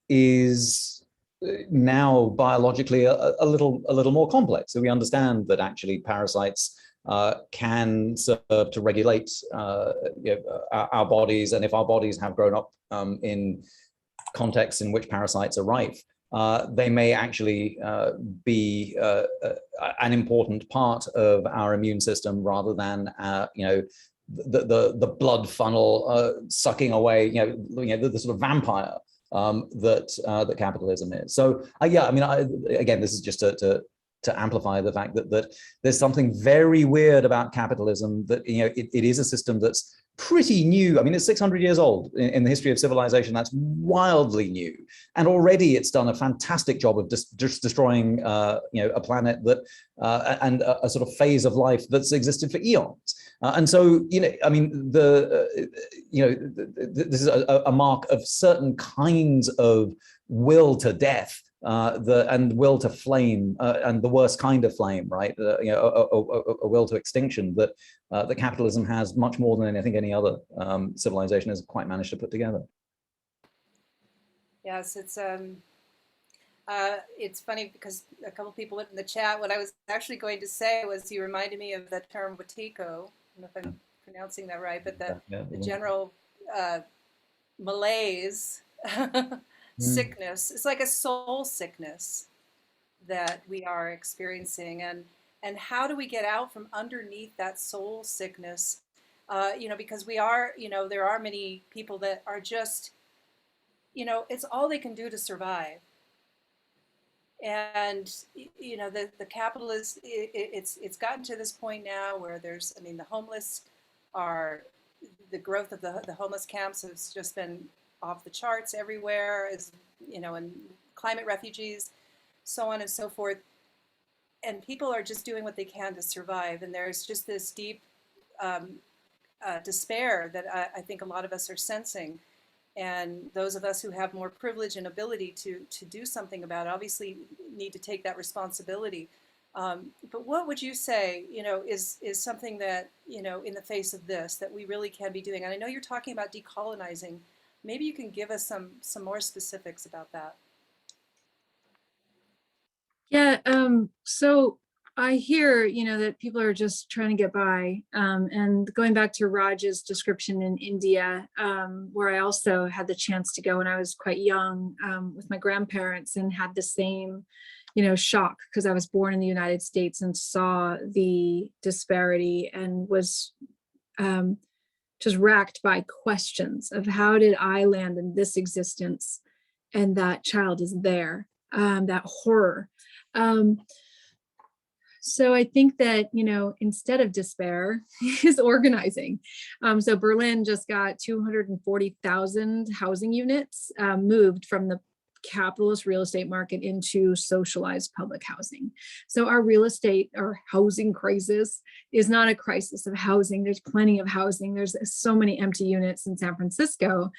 is now biologically a little more complex. So we understand that actually parasites can serve to regulate our bodies, and if our bodies have grown up in contexts in which parasites are rife, they may actually be an important part of our immune system, rather than the blood funnel sucking away, the sort of vampire that capitalism is. So again, this is just to amplify the fact that there's something very weird about capitalism, that it is a system that's pretty new. I mean, it's 600 years old in the history of civilization. That's wildly new, and already it's done a fantastic job of just destroying a planet that and a sort of phase of life that's existed for eons. And so, this is a mark of certain kinds of will to death, and will to flame, and the worst kind of flame, right? A will to extinction that that capitalism has, much more than I think any other civilization has quite managed to put together. Yes, it's funny because a couple people put in the chat, what I was actually going to say was, you reminded me of the term Watiko. I don't know if I'm pronouncing that right, but the general malaise, sickness. It's like a soul sickness that we are experiencing, and how do we get out from underneath that soul sickness? Because we are, there are many people that are just, it's all they can do to survive. And the capitalist, it's gotten to this point now where there's, the homeless are, the growth of the homeless camps has just been off the charts everywhere, and climate refugees, so on and so forth. And people are just doing what they can to survive. And there's just this deep despair that I think a lot of us are sensing. And those of us who have more privilege and ability to do something about it obviously need to take that responsibility. But what would you say, is something that, in the face of this, that we really can be doing? And I know you're talking about decolonizing. Maybe you can give us some more specifics about that. Yeah, so I hear, that people are just trying to get by. And going back to Raj's description in India, where I also had the chance to go when I was quite young, with my grandparents, and had the same, shock, because I was born in the United States and saw the disparity, and was just racked by questions of, how did I land in this existence and that child is there, that horror. So I think that, instead of despair is organizing. So Berlin just got 240,000 housing units moved from the capitalist real estate market into socialized public housing. So our real estate, our housing crisis is not a crisis of housing. There's plenty of housing. There's so many empty units in San Francisco.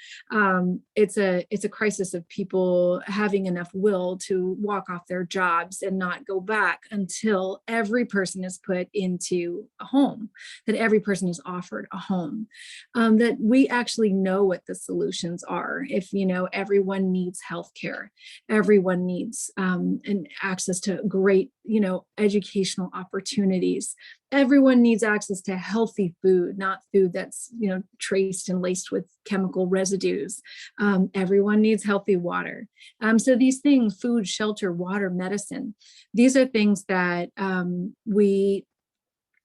It's a crisis of people having enough will to walk off their jobs and not go back until every person is put into a home, that every person is offered a home, that we actually know what the solutions are. If, everyone needs healthcare, everyone needs an access to great, educational opportunities. Everyone needs access to healthy food, not food that's, traced and laced with chemical residues. Everyone needs healthy water. So these things, food, shelter, water, medicine, these are things that we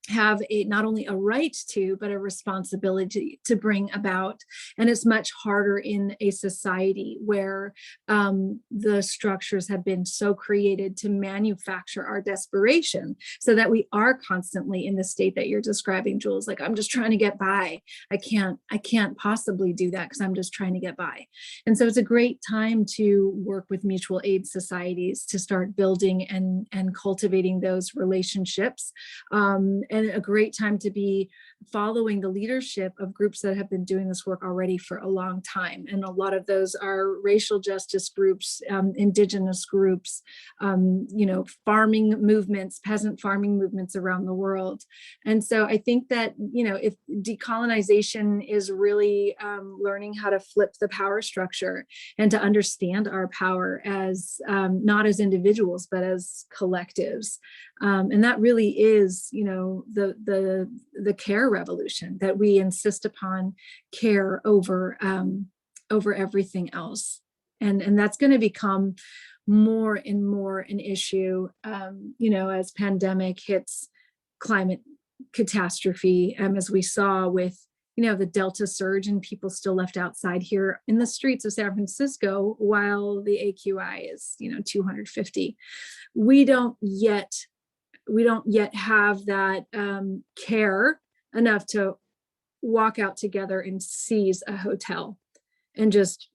have not only a right to, but a responsibility to bring about. And it's much harder in a society where the structures have been so created to manufacture our desperation, so that we are constantly in the state that you're describing, Jules, like, I'm just trying to get by. I can't possibly do that because I'm just trying to get by. And so it's a great time to work with mutual aid societies to start building and cultivating those relationships. And a great time to be following the leadership of groups that have been doing this work already for a long time. And a lot of those are racial justice groups, indigenous groups, farming movements, peasant farming movements around the world. And so I think that, if decolonization is really learning how to flip the power structure and to understand our power as not as individuals, but as collectives. And that really is, the care revolution, that we insist upon care over everything else. And that's going to become more and more an issue, as pandemic hits, climate catastrophe, as we saw with, the Delta surge and people still left outside here in the streets of San Francisco while the AQI is, 250. We don't yet have that care enough to walk out together and seize a hotel and just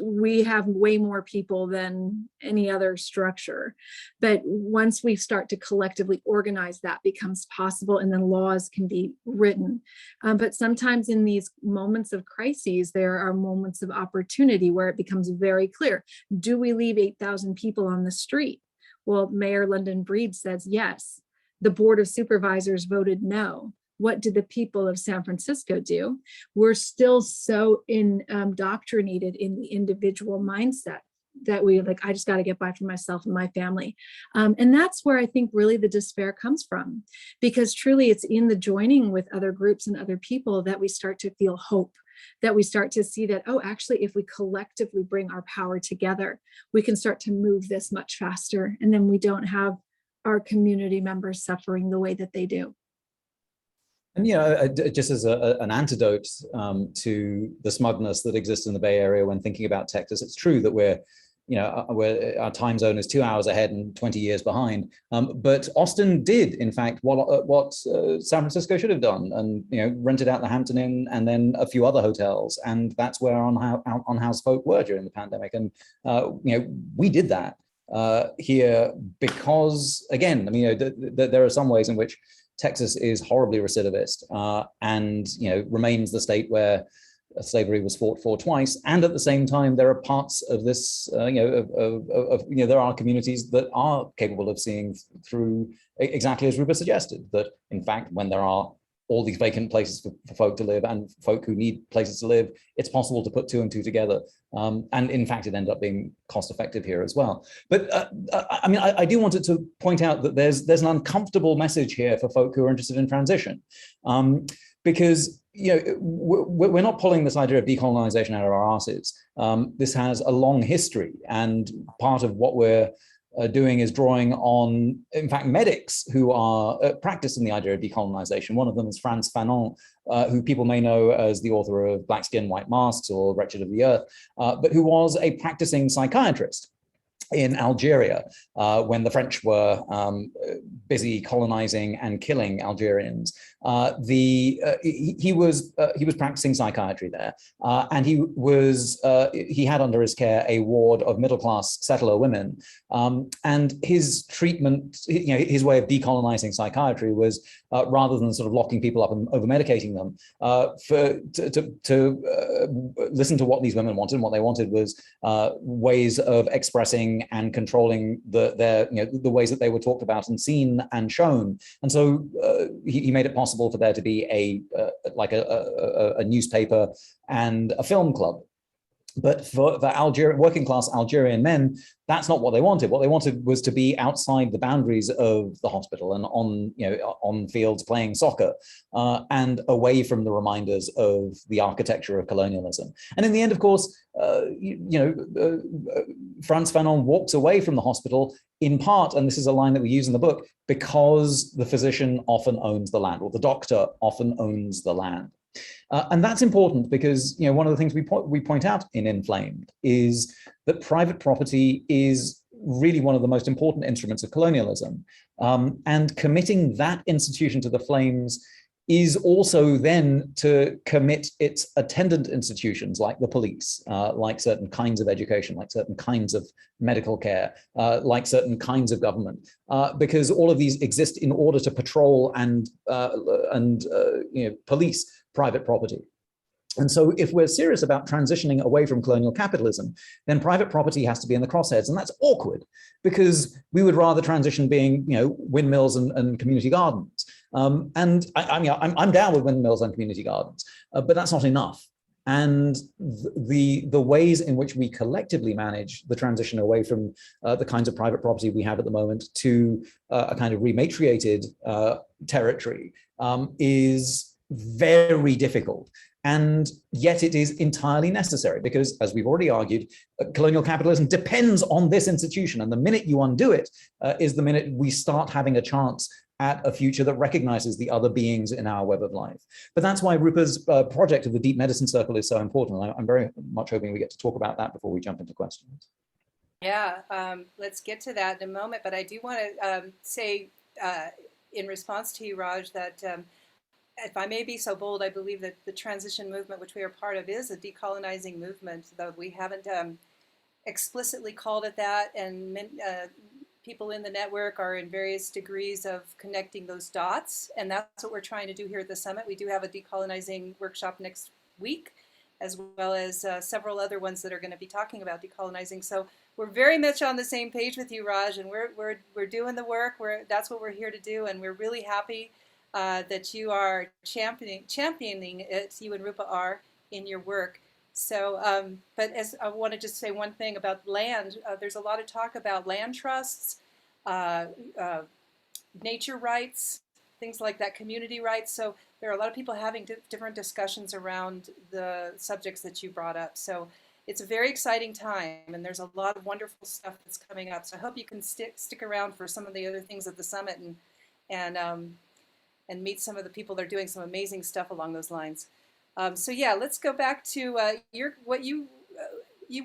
we have way more people than any other structure. But once we start to collectively organize, that becomes possible, and then laws can be written. But sometimes in these moments of crises, there are moments of opportunity where it becomes very clear. Do we leave 8,000 people on the street? Well, Mayor London Breed says yes. The Board of Supervisors voted no. What did the people of San Francisco do? We're still so indoctrinated in the individual mindset that we I just got to get by for myself and my family. And that's where I think really the despair comes from, because truly it's in the joining with other groups and other people that we start to feel hope, that we start to see that, oh, actually, if we collectively bring our power together, we can start to move this much faster. And then we don't have our community members suffering the way that they do. And just as an antidote to the smugness that exists in the Bay Area when thinking about Texas, it's true that we're our time zone is 2 hours ahead and 20 years behind. But Austin did, in fact, what San Francisco should have done, and rented out the Hampton Inn and then a few other hotels, and that's where on-house folk were during the pandemic. And we did that here because, again, there are some ways in which Texas is horribly recidivist and remains the state where slavery was fought for twice, and at the same time there are parts of this there are communities that are capable of seeing through, exactly as Rupa suggested, that in fact when there are all these vacant places for folk to live and folk who need places to live, it's possible to put two and two together. And in fact, it ended up being cost effective here as well. But I do want to point out that there's an uncomfortable message here for folk who are interested in transition. Because we're not pulling this idea of decolonization out of our asses. This has a long history, and part of what we're doing is drawing on, in fact, medics who are practicing the idea of decolonization. One of them is Frantz Fanon, who people may know as the author of Black Skin, White Masks or Wretched of the Earth, but who was a practicing psychiatrist. in Algeria when the French were busy colonizing and killing Algerians. He was practicing psychiatry there, and he had under his care a ward of middle-class settler women, and his treatment, his way of decolonizing psychiatry was rather than sort of locking people up and over-medicating them, to listen to what these women wanted. And what they wanted was ways of expressing and controlling the ways that they were talked about and seen and shown. And so he made it possible for there to be a newspaper and a film club. But for working class Algerian men, that's not what they wanted. What they wanted was to be outside the boundaries of the hospital and on fields playing soccer, and away from the reminders of the architecture of colonialism. And in the end, of course, Frantz Fanon walks away from the hospital in part, and this is a line that we use in the book, because the physician often owns the land, or the doctor often owns the land. And that's important because one of the things we point out in Inflamed is that private property is really one of the most important instruments of colonialism. And committing that institution to the flames is also then to commit its attendant institutions like the police, like certain kinds of education, like certain kinds of medical care, like certain kinds of government, because all of these exist in order to patrol and police private property. And so if we're serious about transitioning away from colonial capitalism, then private property has to be in the crosshairs. And that's awkward because we would rather transition being, windmills and community gardens. And I'm down with windmills and community gardens, but that's not enough. And the ways in which we collectively manage the transition away from the kinds of private property we have at the moment to a kind of rematriated territory is very difficult. And yet it is entirely necessary because, as we've already argued, colonial capitalism depends on this institution. And the minute you undo it is the minute we start having a chance at a future that recognizes the other beings in our web of life. But that's why Rupa's project of the Deep Medicine Circle is so important. I'm very much hoping we get to talk about that before we jump into questions. Yeah, let's get to that in a moment. But I do want to say, in response to you, Raj, that if I may be so bold, I believe that the transition movement, which we are part of, is a decolonizing movement, though we haven't explicitly called it that. And people in the network are in various degrees of connecting those dots. And that's what we're trying to do here at the summit. We do have a decolonizing workshop next week, as well as several other ones that are going to be talking about decolonizing. So we're very much on the same page with you, Raj, and we're doing the work. That's what we're here to do, and we're really happy that you are championing it, you and Rupa are, in your work. So, but as I want to just say one thing about land, there's a lot of talk about land trusts, nature rights, things like that, community rights. So there are a lot of people having different discussions around the subjects that you brought up. So it's a very exciting time, and there's a lot of wonderful stuff that's coming up. So I hope you can stick around for some of the other things at the summit and meet some of the people that are doing some amazing stuff along those lines. So yeah, let's go back to what you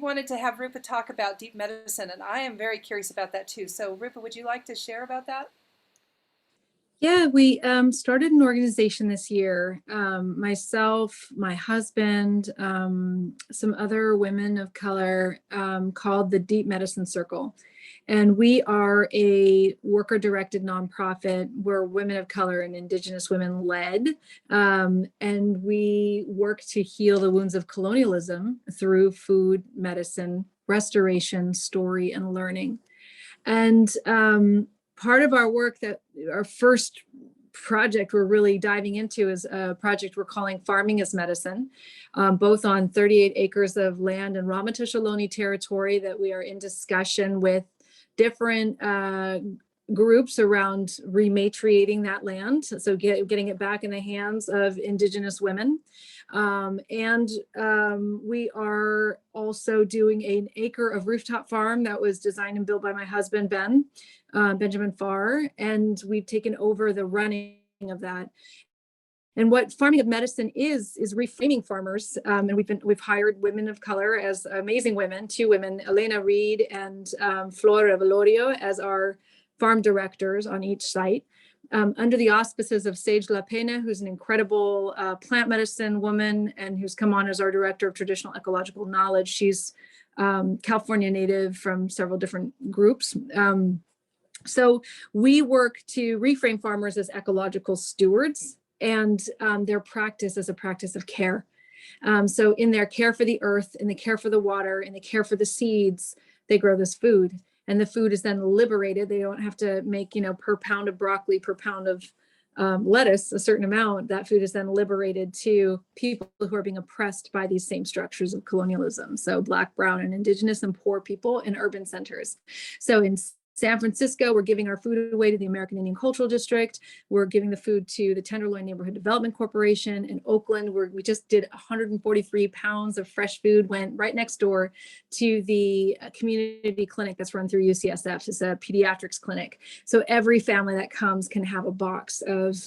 wanted to have Rupa talk about deep medicine, and I am very curious about that too. So Rupa, would you like to share about that? Yeah, we started an organization this year. Myself, my husband, some other women of color, called the Deep Medicine Circle. And we are a worker-directed nonprofit. We're women of color and Indigenous women led. And we work to heal the wounds of colonialism through food, medicine, restoration, story, and learning. And part of our work, that our first project we're really diving into, is a project we're calling Farming as Medicine, both on 38 acres of land in Ramaytush Ohlone territory that we are in discussion with different groups around rematriating that land. So getting it back in the hands of Indigenous women. And we are also doing an acre of rooftop farm that was designed and built by my husband, Benjamin Farr, and we've taken over the running of that. And what farming of medicine is reframing farmers. And we've hired women of color as amazing women, 2 women, Elena Reed and Flora Velorio, as our farm directors on each site. Under the auspices of Sage La Pena, who's an incredible plant medicine woman and who's come on as our director of traditional ecological knowledge. She's California native from several different groups. So we work to reframe farmers as ecological stewards and their practice as a practice of care. So in their care for the earth, in the care for the water, in the care for the seeds, they grow this food. And the food is then liberated. They don't have to make, per pound of broccoli, per pound of lettuce, a certain amount. That food is then liberated to people who are being oppressed by these same structures of colonialism. So Black, brown, and indigenous and poor people in urban centers. So in San Francisco, we're giving our food away to the American Indian Cultural District. We're giving the food to the Tenderloin Neighborhood Development Corporation. In Oakland, we just did 143 pounds of fresh food, went right next door to the community clinic that's run through UCSF. It's a pediatrics clinic. So every family that comes can have a box of,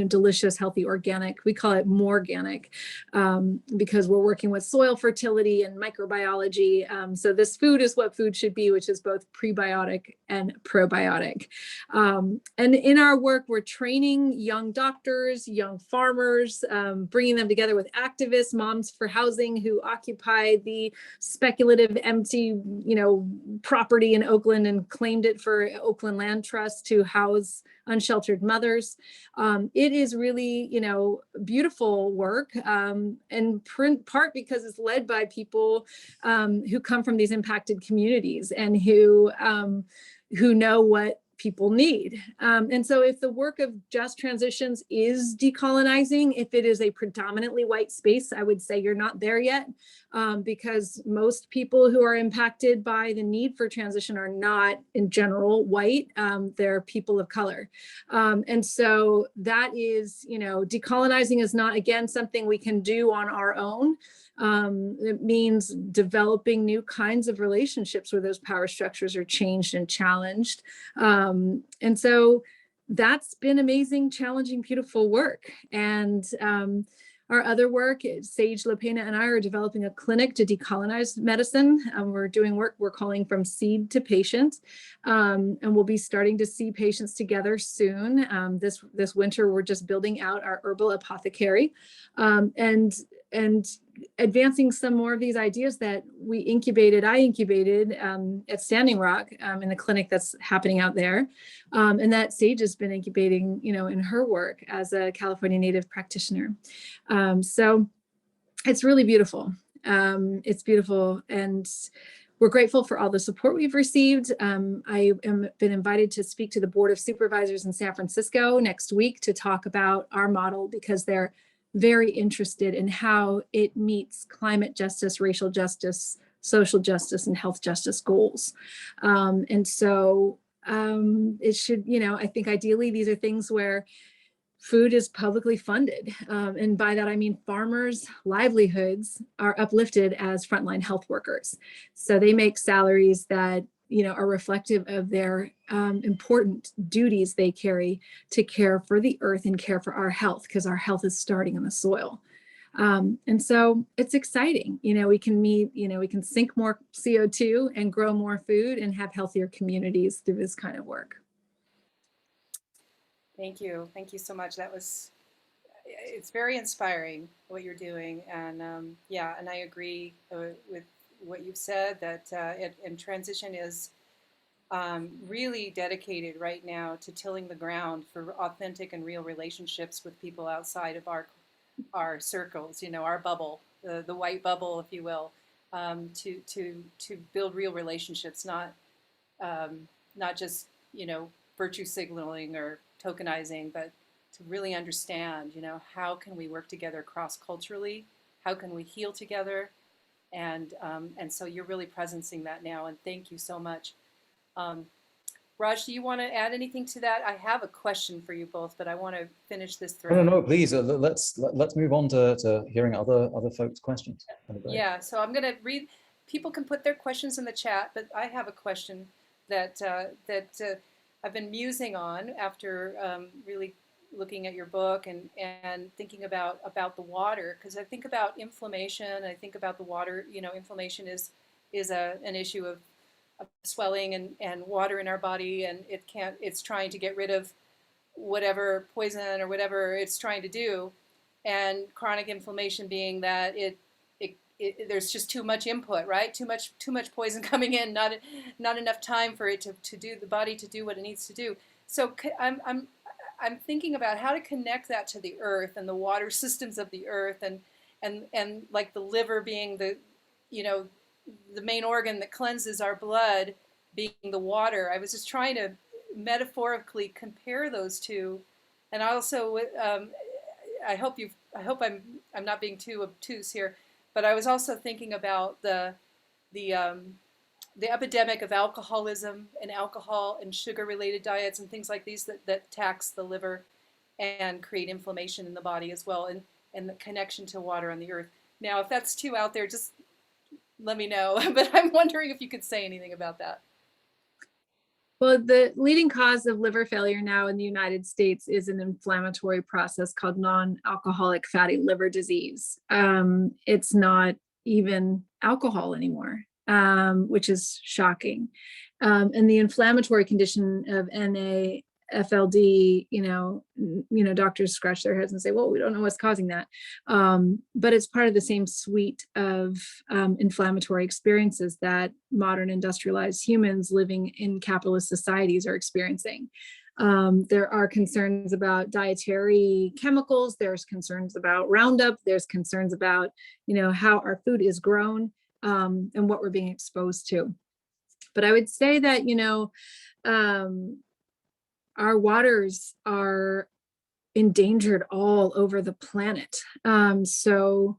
delicious, healthy, organic. We call it more organic because we're working with soil fertility and microbiology. So this food is what food should be, which is both prebiotic and probiotic. And in our work, we're training young doctors, young farmers, bringing them together with activists, moms for housing who occupy the speculative empty, property in Oakland and claimed it for Oakland Land Trust to house unsheltered mothers. It is really, beautiful work, in part because it's led by people who come from these impacted communities and who know what people need. And so if the work of Just Transitions is decolonizing, if it is a predominantly white space, I would say you're not there yet, because most people who are impacted by the need for transition are not in general white, they're people of color. And so that is, decolonizing is not, again, something we can do on our own. It means developing new kinds of relationships where those power structures are changed and challenged. And so that's been amazing, challenging, beautiful work. And our other work is Sage La Pena and I are developing a clinic to decolonize medicine. We're doing work we're calling From Seed to Patient. And we'll be starting to see patients together soon. This winter, we're just building out our herbal apothecary and advancing some more of these ideas that I incubated at Standing Rock in the clinic that's happening out there. And that Sage has been incubating, in her work as a California Native practitioner. So it's really beautiful. It's beautiful. And we're grateful for all the support we've received. I am been invited to speak to the Board of Supervisors in San Francisco next week to talk about our model because they're very interested in how it meets climate justice, racial justice, social justice, and health justice goals. And so it should, I think ideally these are things where food is publicly funded. And by that, I mean farmers' livelihoods are uplifted as frontline health workers. So they make salaries that are reflective of their important duties they carry to care for the earth and care for our health, because our health is starting in the soil. And so it's exciting. We can we can sink more CO2 and grow more food and have healthier communities through this kind of work. Thank you. Thank you so much. It's very inspiring what you're doing. And and I agree with what you've said, that and transition is really dedicated right now to tilling the ground for authentic and real relationships with people outside of our circles, our bubble, the white bubble, if you will, to build real relationships, not just virtue signaling or tokenizing, but to really understand, how can we work together cross-culturally? How can we heal together? And so you're really presencing that now, and thank you so much. Raj, do you want to add anything to that? I have a question for you both, but I want to finish this thread. No, please. Let's move on to hearing other folks' questions. Yeah, so I'm going to read. People can put their questions in the chat, but I have a question that I've been musing on after really looking at your book and thinking about the water, because I think about inflammation. I think about the water. You know, inflammation is an issue of swelling and water in our body, and it's trying to get rid of whatever poison or whatever it's trying to do, and chronic inflammation being that there's just too much input, right? Too much poison coming in, not enough time for it to do the body to do what it needs to do. So I'm thinking about how to connect that to the earth and the water systems of the earth, and like the liver being the main organ that cleanses our blood, being the water. I was just trying to metaphorically compare those two, and I also I hope I'm not being too obtuse here, but I was also thinking about the epidemic of alcoholism and alcohol and sugar-related diets and things like these that tax the liver and create inflammation in the body as well, and the connection to water on the earth. Now, if that's too out there, just let me know. But I'm wondering if you could say anything about that. Well, the leading cause of liver failure now in the United States is an inflammatory process called non-alcoholic fatty liver disease. It's not even alcohol anymore, which is shocking. And the inflammatory condition of NAFLD, doctors scratch their heads and say, well, we don't know what's causing that. But it's part of the same suite of inflammatory experiences that modern industrialized humans living in capitalist societies are experiencing. There are concerns about dietary chemicals. There's concerns about Roundup. There's concerns about, how our food is grown, and what we're being exposed to. But I would say that, our waters are endangered all over the planet. So,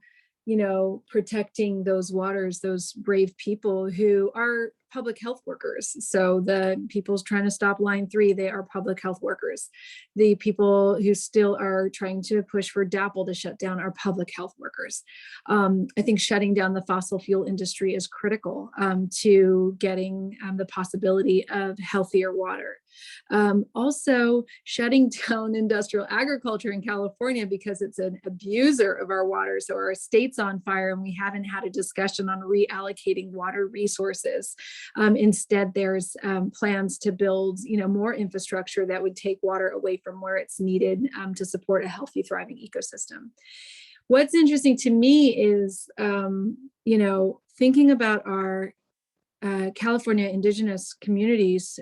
protecting those waters, those brave people who are public health workers. So the people trying to stop line 3, they are public health workers. The people who still are trying to push for DAPL to shut down are public health workers. I think shutting down the fossil fuel industry is critical to getting the possibility of healthier water. Also, shutting down industrial agriculture in California because it's an abuser of our water. So our state's on fire and we haven't had a discussion on reallocating water resources. Instead, there's plans to build, more infrastructure that would take water away from where it's needed to support a healthy, thriving ecosystem. What's interesting to me is, thinking about our California indigenous communities,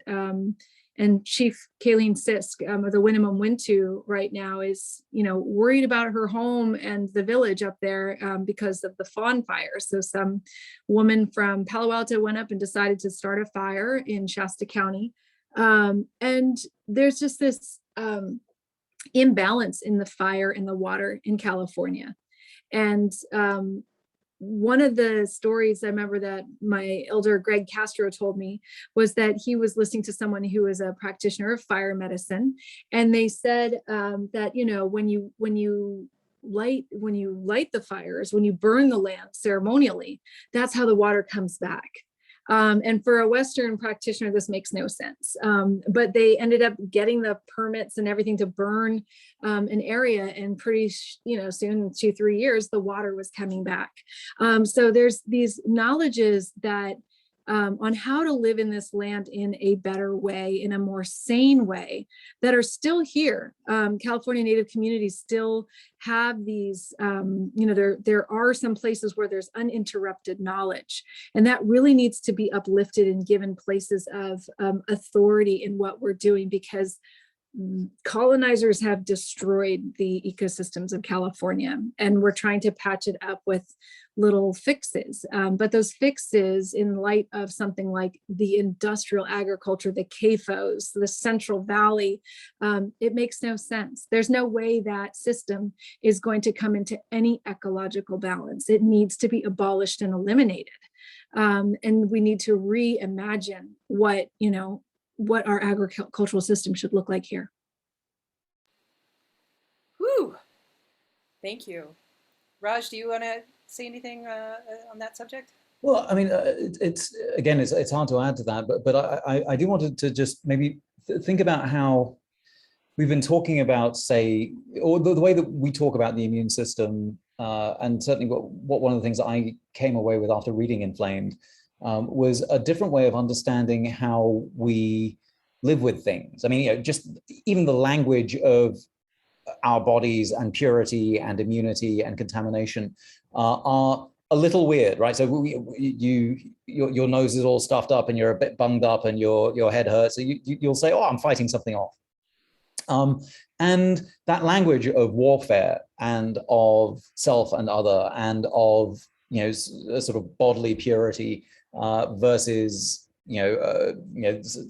and Chief Kayleen Sisk of the Winnemem-Wintu right now is, worried about her home and the village up there because of the fawn fire. So some woman from Palo Alto went up and decided to start a fire in Shasta County. And there's just this imbalance in the fire and the water in California. And one of the stories I remember that my elder Greg Castro told me was that he was listening to someone who was a practitioner of fire medicine, and they said that when you light the fires, when you burn the land ceremonially, that's how the water comes back. And for a Western practitioner, this makes no sense. But they ended up getting the permits and everything to burn an area, and pretty, soon, 2-3 years, the water was coming back. So there's these knowledges that on how to live in this land in a better way, in a more sane way, that are still here. California Native communities still have these, there are some places where there's uninterrupted knowledge, and that really needs to be uplifted and given places of authority in what we're doing, because colonizers have destroyed the ecosystems of California, and we're trying to patch it up with little fixes. But those fixes, in light of something like the industrial agriculture, the CAFOs, the Central Valley, it makes no sense. There's no way that system is going to come into any ecological balance. It needs to be abolished and eliminated. And we need to reimagine what our agricultural system should look like here. Whew. Thank you. Raj, do you want to say anything on that subject? Well, I mean, it's hard to add to that, but I do want to just maybe think about how we've been talking about, say, or the way that we talk about the immune system, and certainly what one of the things that I came away with after reading Inflamed was a different way of understanding how we live with things. I mean, just even the language of our bodies and purity and immunity and contamination are a little weird, right? So your nose is all stuffed up and you're a bit bunged up and your head hurts. So you'll say, "Oh, I'm fighting something off." And that language of warfare and of self and other and of sort of bodily purity versus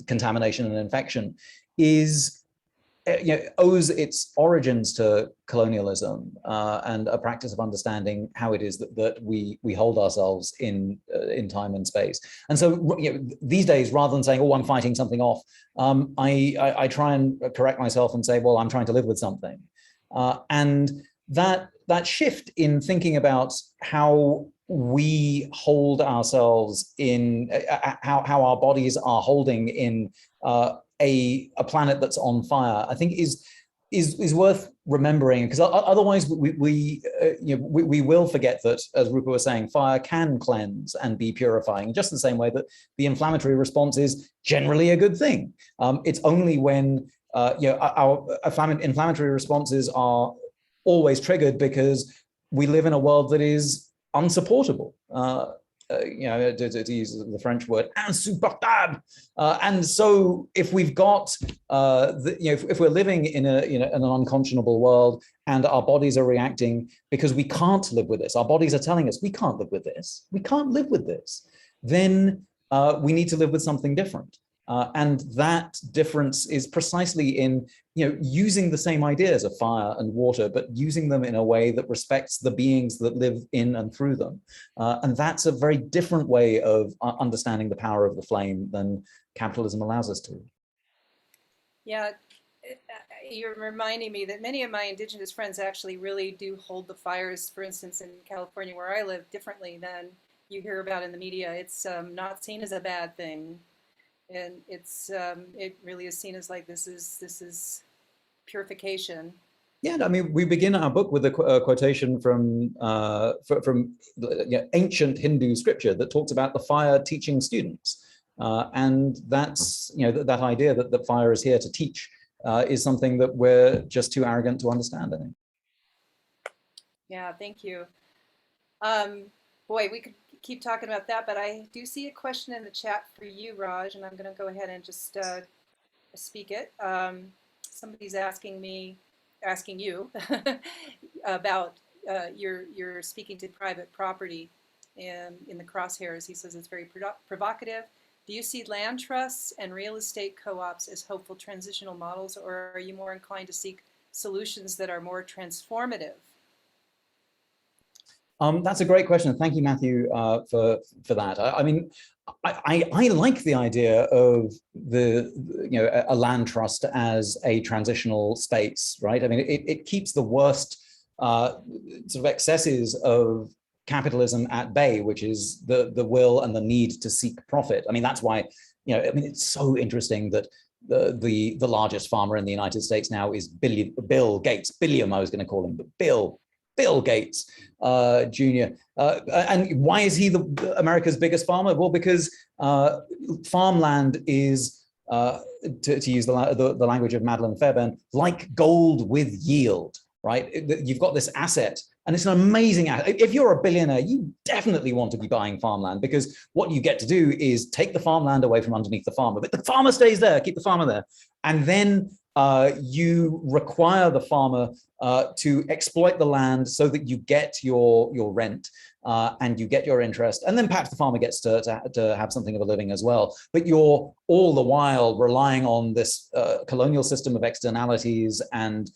contamination and infection is owes its origins to colonialism and a practice of understanding how it is that we hold ourselves in time and space. And so these days, rather than saying, "Oh, I'm fighting something off," I try and correct myself and say, "Well, I'm trying to live with something." And that shift in thinking about how we hold ourselves in, how our bodies are holding in a planet that's on fire, I think is worth remembering, because otherwise we will forget that, as Rupa was saying, fire can cleanse and be purifying, just the same way that the inflammatory response is generally a good thing. It's only when our inflammatory responses are always triggered because we live in a world that is unsupportable. To use the French word, insupportable. And so if we've got, if we're living in an unconscionable world and our bodies are reacting because we can't live with this, our bodies are telling us we can't live with this, we can't live with this, then we need to live with something different. And that difference is precisely in using the same ideas of fire and water, but using them in a way that respects the beings that live in and through them. And that's a very different way of understanding the power of the flame than capitalism allows us to. Yeah, you're reminding me that many of my indigenous friends actually really do hold the fires, for instance, in California, where I live, differently than you hear about in the media. It's not seen as a bad thing. And it's it really is seen as like this is purification. Yeah, I mean, we begin our book with a quotation from ancient Hindu scripture that talks about the fire teaching students, and that's that idea that fire is here to teach is something that we're just too arrogant to understand, I think. Yeah, thank you. Boy, we could keep talking about that, but I do see a question in the chat for you, Raj, and I'm going to go ahead and just speak it. Somebody's asking you about your speaking to private property in the crosshairs. He says it's very provocative. Do you see land trusts and real estate co-ops as hopeful transitional models, or are you more inclined to seek solutions that are more transformative? That's a great question. Thank you, Matthew, for that. I mean, I like the idea of a land trust as a transitional space, right? I mean, it keeps the worst sort of excesses of capitalism at bay, which is the will and the need to seek profit. I mean, that's why I mean, it's so interesting that the largest farmer in the United States now is Bill Gates. Billiam, I was going to call him, but Bill Gates Jr. And why is he America's biggest farmer? Well, because farmland is, to use the language of Madeleine Fairbairn, like gold with yield, right? You've got this asset, and it's an amazing asset. If you're a billionaire, you definitely want to be buying farmland, because what you get to do is take the farmland away from underneath the farmer, but the farmer stays there, keep the farmer there. And then you require the farmer to exploit the land so that you get your rent and you get your interest, and then perhaps the farmer gets to have something of a living as well. But you're all the while relying on this colonial system of externalities and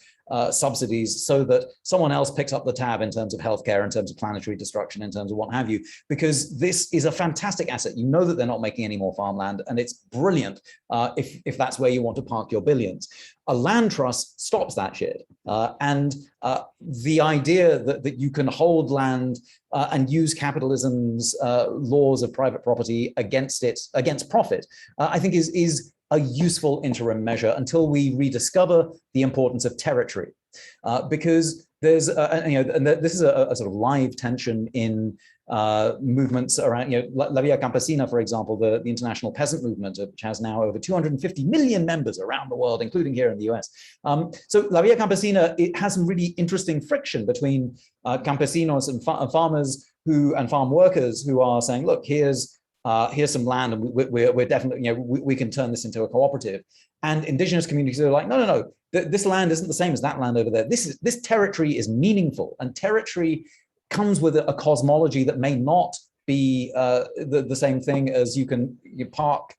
subsidies so that someone else picks up the tab in terms of healthcare, in terms of planetary destruction, in terms of what have you, because this is a fantastic asset. You know that they're not making any more farmland, and it's brilliant if that's where you want to park your billions. A land trust stops that shit. And the idea that you can hold land and use capitalism's laws of private property against profit, I think is a useful interim measure until we rediscover the importance of territory. Because there's, this is a sort of live tension in movements around, La Via Campesina, for example, the international peasant movement, which has now over 250 million members around the world, including here in the US. So La Via Campesina, it has some really interesting friction between campesinos and farmers and farm workers who are saying, look, here's some land, and we're definitely, we can turn this into a cooperative. And indigenous communities are like, no, this land isn't the same as that land over there. This territory is meaningful, and territory comes with a cosmology that may not be the same thing as you park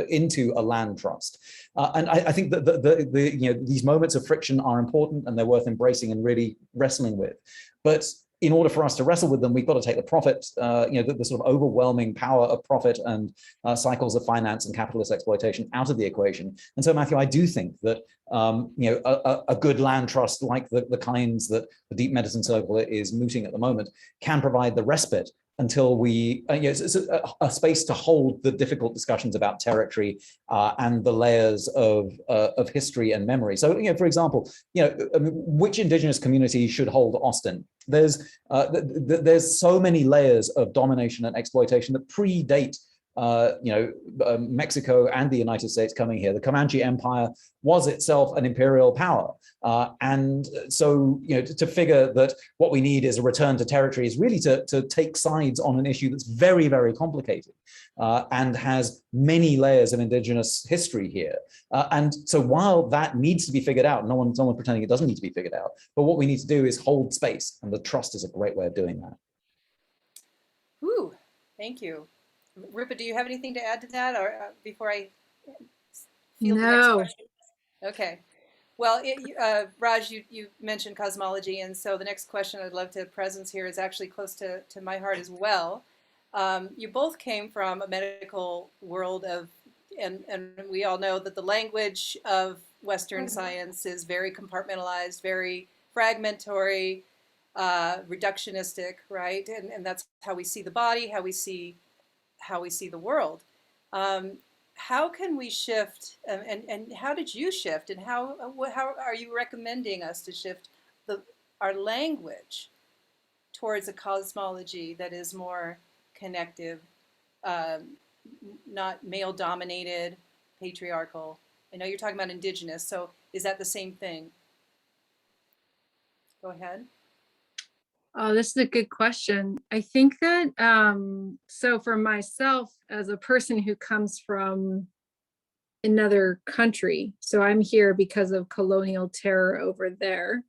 into a land trust. And I think that these moments of friction are important, and they're worth embracing and really wrestling with. But in order for us to wrestle with them, we've got to take the profit, the sort of overwhelming power of profit and cycles of finance and capitalist exploitation out of the equation. And so, Matthew, I do think that a good land trust like the kinds that the Deep Medicine Circle is mooting at the moment can provide the respite until we, it's a space to hold the difficult discussions about territory and the layers of history and memory. So, for example, which indigenous community should hold Austin? There's so many layers of domination and exploitation that predate Mexico and the United States coming here. The Comanche Empire was itself an imperial power. And so, to figure that what we need is a return to territory is really to take sides on an issue that's very, very complicated and has many layers of indigenous history here. And so while that needs to be figured out, no one's pretending it doesn't need to be figured out, but what we need to do is hold space, and the trust is a great way of doing that. Ooh, thank you. Rupa, do you have anything to add to that, or before I field the next question? Okay. Well, Raj, you mentioned cosmology, and so the next question I'd love to presence here is actually close to my heart as well. You both came from a medical world and we all know that the language of Western science is very compartmentalized, very fragmentary, reductionistic, right? And that's how we see the body, how we see the world. How can we shift, and how did you shift, and how are you recommending us to shift our language towards a cosmology that is more connective, not male-dominated, patriarchal? I know you're talking about indigenous, so is that the same thing? Go ahead. Oh, this is a good question. I think that, so for myself, as a person who comes from another country, so I'm here because of colonial terror over there.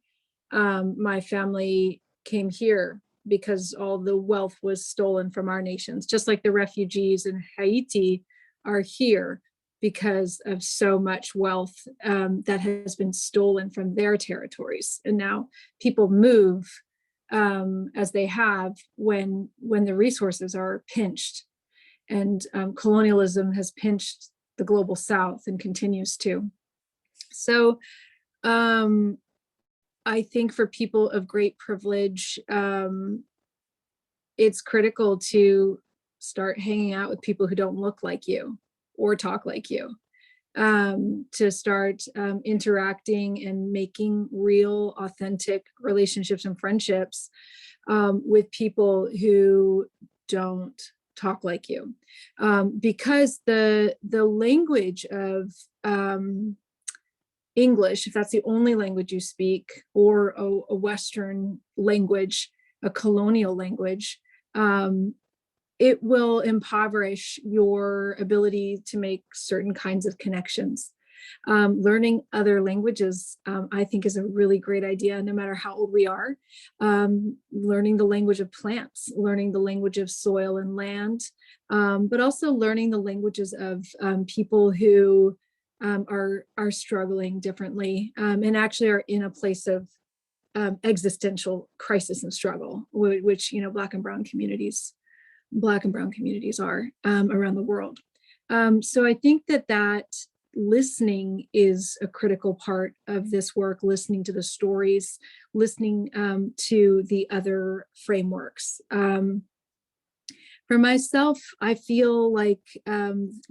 My family came here because all the wealth was stolen from our nations, just like the refugees in Haiti are here because of so much wealth that has been stolen from their territories. And now people move as they have when the resources are pinched, and colonialism has pinched the global South and continues to. So I think for people of great privilege, it's critical to start hanging out with people who don't look like you or talk like you. To start interacting and making real, authentic relationships and friendships with people who don't talk like you. Because the language of English, if that's the only language you speak, or a Western language, a colonial language, it will impoverish your ability to make certain kinds of connections. Learning other languages, I think, is a really great idea, no matter how old we are. Learning the language of plants, learning the language of soil and land, but also learning the languages of people who are struggling differently and actually are in a place of existential crisis and struggle, which Black and brown communities are around the world. So I think that listening is a critical part of this work, listening to the stories, listening to the other frameworks. For myself, I feel like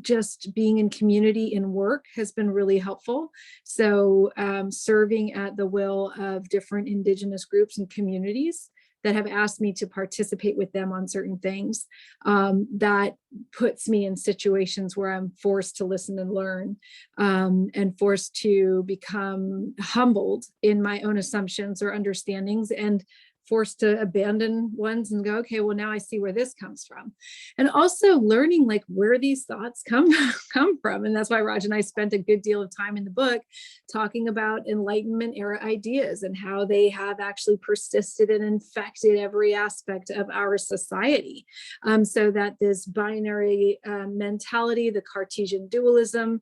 just being in community in work has been really helpful. So serving at the will of different Indigenous groups and communities that have asked me to participate with them on certain things, that puts me in situations where I'm forced to listen and learn, and forced to become humbled in my own assumptions or understandings, and forced to abandon ones and go, okay, well, now I see where this comes from. And also learning like where these thoughts come from. And that's why Raj and I spent a good deal of time in the book talking about Enlightenment era ideas and how they have actually persisted and infected every aspect of our society. So that this binary mentality, the Cartesian dualism,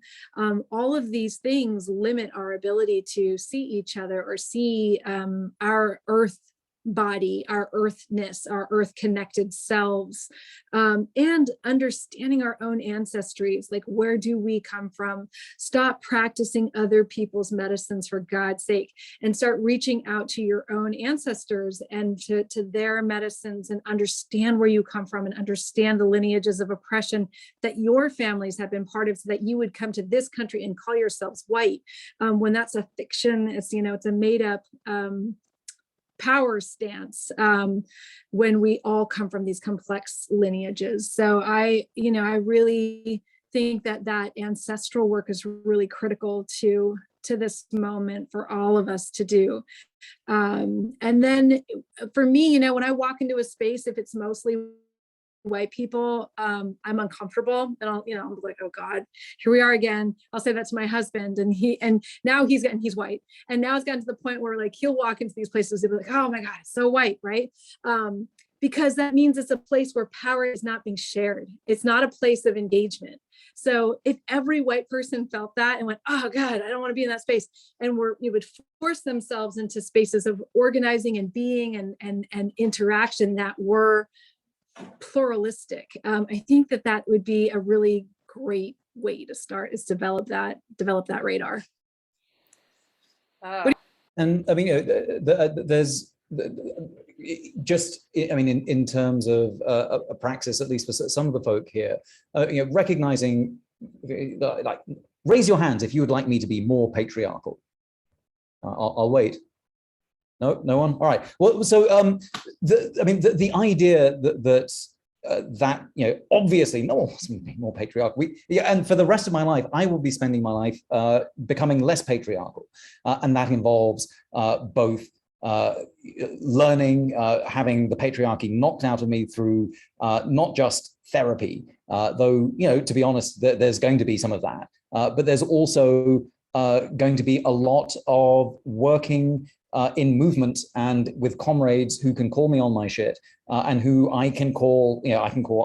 all of these things limit our ability to see each other or see our earth body, our earthness, our earth connected selves, and understanding our own ancestries, like where do we come from? Stop practicing other people's medicines for God's sake, and start reaching out to your own ancestors and to their medicines, and understand where you come from and understand the lineages of oppression that your families have been part of, so that you would come to this country and call yourselves white, when that's a fiction. It's, you know, it's a made up power stance, when we all come from these complex lineages. So I really think that that ancestral work is really critical to this moment for all of us to do. And then for me, you know, when I walk into a space, if it's mostly white people, I'm uncomfortable, and I'm like, oh God, here we are again. I'll say that to my husband, and now he's white, and now it's gotten to the point where like he'll walk into these places and be like, oh my God, it's so white, right? Because that means it's a place where power is not being shared. It's not a place of engagement. So if every white person felt that and went, oh God, I don't want to be in that space, and you would force themselves into spaces of organizing and being and interaction that were pluralistic, I think that would be a really great way to start, is develop that radar. And I mean, there's just, I mean, in terms of a praxis, at least for some of the folk here, recognizing, like, raise your hands if you would like me to be more patriarchal. I'll wait. No one. All right. Well, so the idea that obviously no one wants to be more patriarchal. And for the rest of my life, I will be spending my life becoming less patriarchal, and that involves both learning, having the patriarchy knocked out of me through not just therapy, though to be honest, there's going to be some of that, but there's also going to be a lot of working in movement and with comrades who can call me on my shit, and who I can call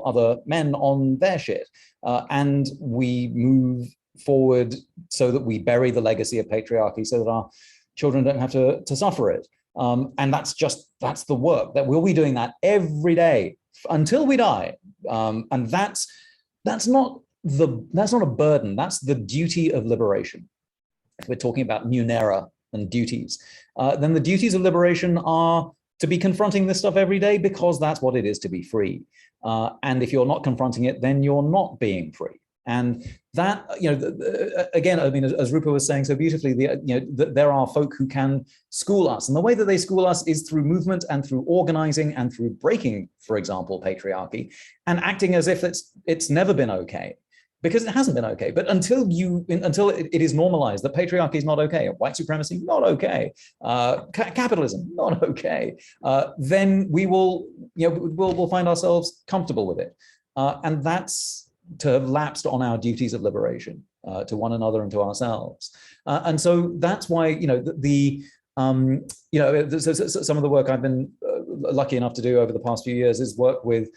other men on their shit. And we move forward so that we bury the legacy of patriarchy so that our children don't have to suffer it. And that's the work that we'll be doing, that every day until we die. And that's not a burden, that's the duty of liberation. If we're talking about Numenera and duties, then the duties of liberation are to be confronting this stuff every day, because that's what it is to be free. And if you're not confronting it, then you're not being free. And that, again, I mean, as Rupa was saying so beautifully, there are folk who can school us. And the way that they school us is through movement and through organizing and through breaking, for example, patriarchy, and acting as if it's never been okay. Because it hasn't been okay. But until it is normalized that patriarchy is not okay, white supremacy not okay, capitalism not okay, then we'll find ourselves comfortable with it, and that's to have lapsed on our duties of liberation to one another and to ourselves. And so that's why some of the work I've been lucky enough to do over the past few years is work with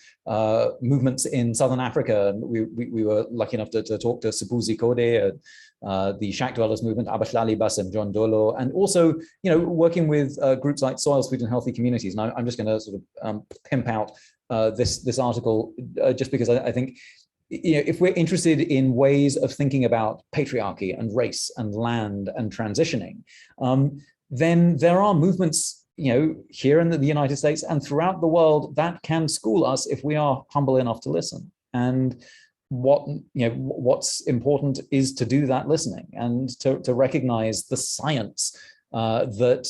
movements in Southern Africa. And we were lucky enough to talk to Sibuzi Kode, the Shack Dwellers movement, Abahlali Basem John Dolo, and also working with groups like Soils, Food and Healthy Communities. And I'm just going to sort of pimp out this article just because I think if we're interested in ways of thinking about patriarchy and race and land and transitioning, then there are movements here in the United States and throughout the world, that can school us if we are humble enough to listen. And what's important is to do that listening and to recognize the science that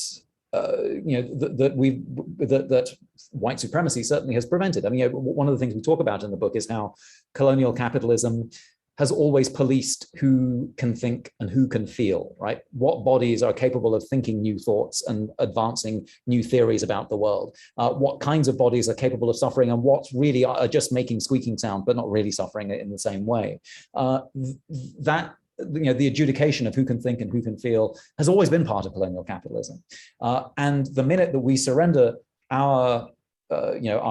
white supremacy certainly has prevented. I mean, one of the things we talk about in the book is how colonial capitalism has always policed who can think and who can feel, right? What bodies are capable of thinking new thoughts and advancing new theories about the world? What kinds of bodies are capable of suffering and what really are just making squeaking sound, but not really suffering it in the same way? The adjudication of who can think and who can feel has always been part of colonial capitalism. And the minute that we surrender our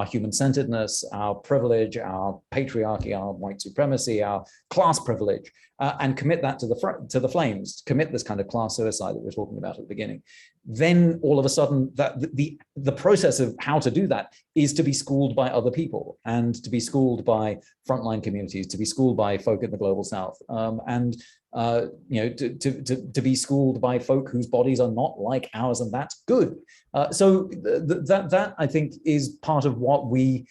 human-centeredness, our privilege, our patriarchy, our white supremacy, our class privilege, and commit that to the flames, commit this kind of class suicide that we're talking about at the beginning, then all of a sudden that the process of how to do that is to be schooled by other people and to be schooled by frontline communities, to be schooled by folk in the global south, and to be schooled by folk whose bodies are not like ours, and that's good. So that I think is part of what we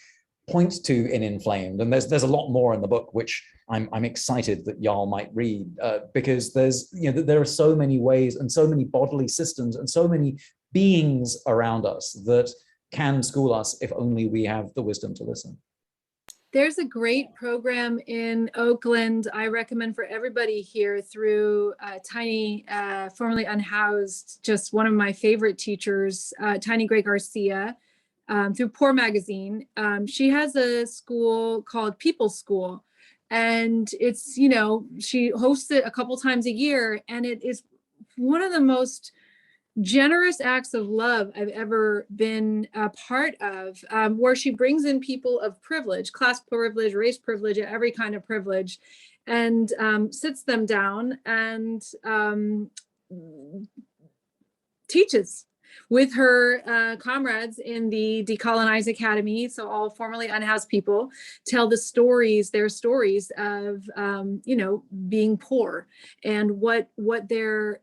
point to in Inflamed, and there's a lot more in the book which I'm excited that y'all might read, because there are so many ways and so many bodily systems and so many beings around us that can school us if only we have the wisdom to listen. There's a great program in Oakland I recommend for everybody here through Tiny, formerly unhoused, just one of my favorite teachers, Tiny Gray Garcia, through Poor Magazine. She has a school called People School, and it's, she hosts it a couple times a year, and it is one of the most generous acts of love I've ever been a part of, where she brings in people of privilege, class privilege, race privilege, every kind of privilege, and sits them down and teaches with her comrades in the Decolonize Academy. So all formerly unhoused people tell their stories of, being poor and what their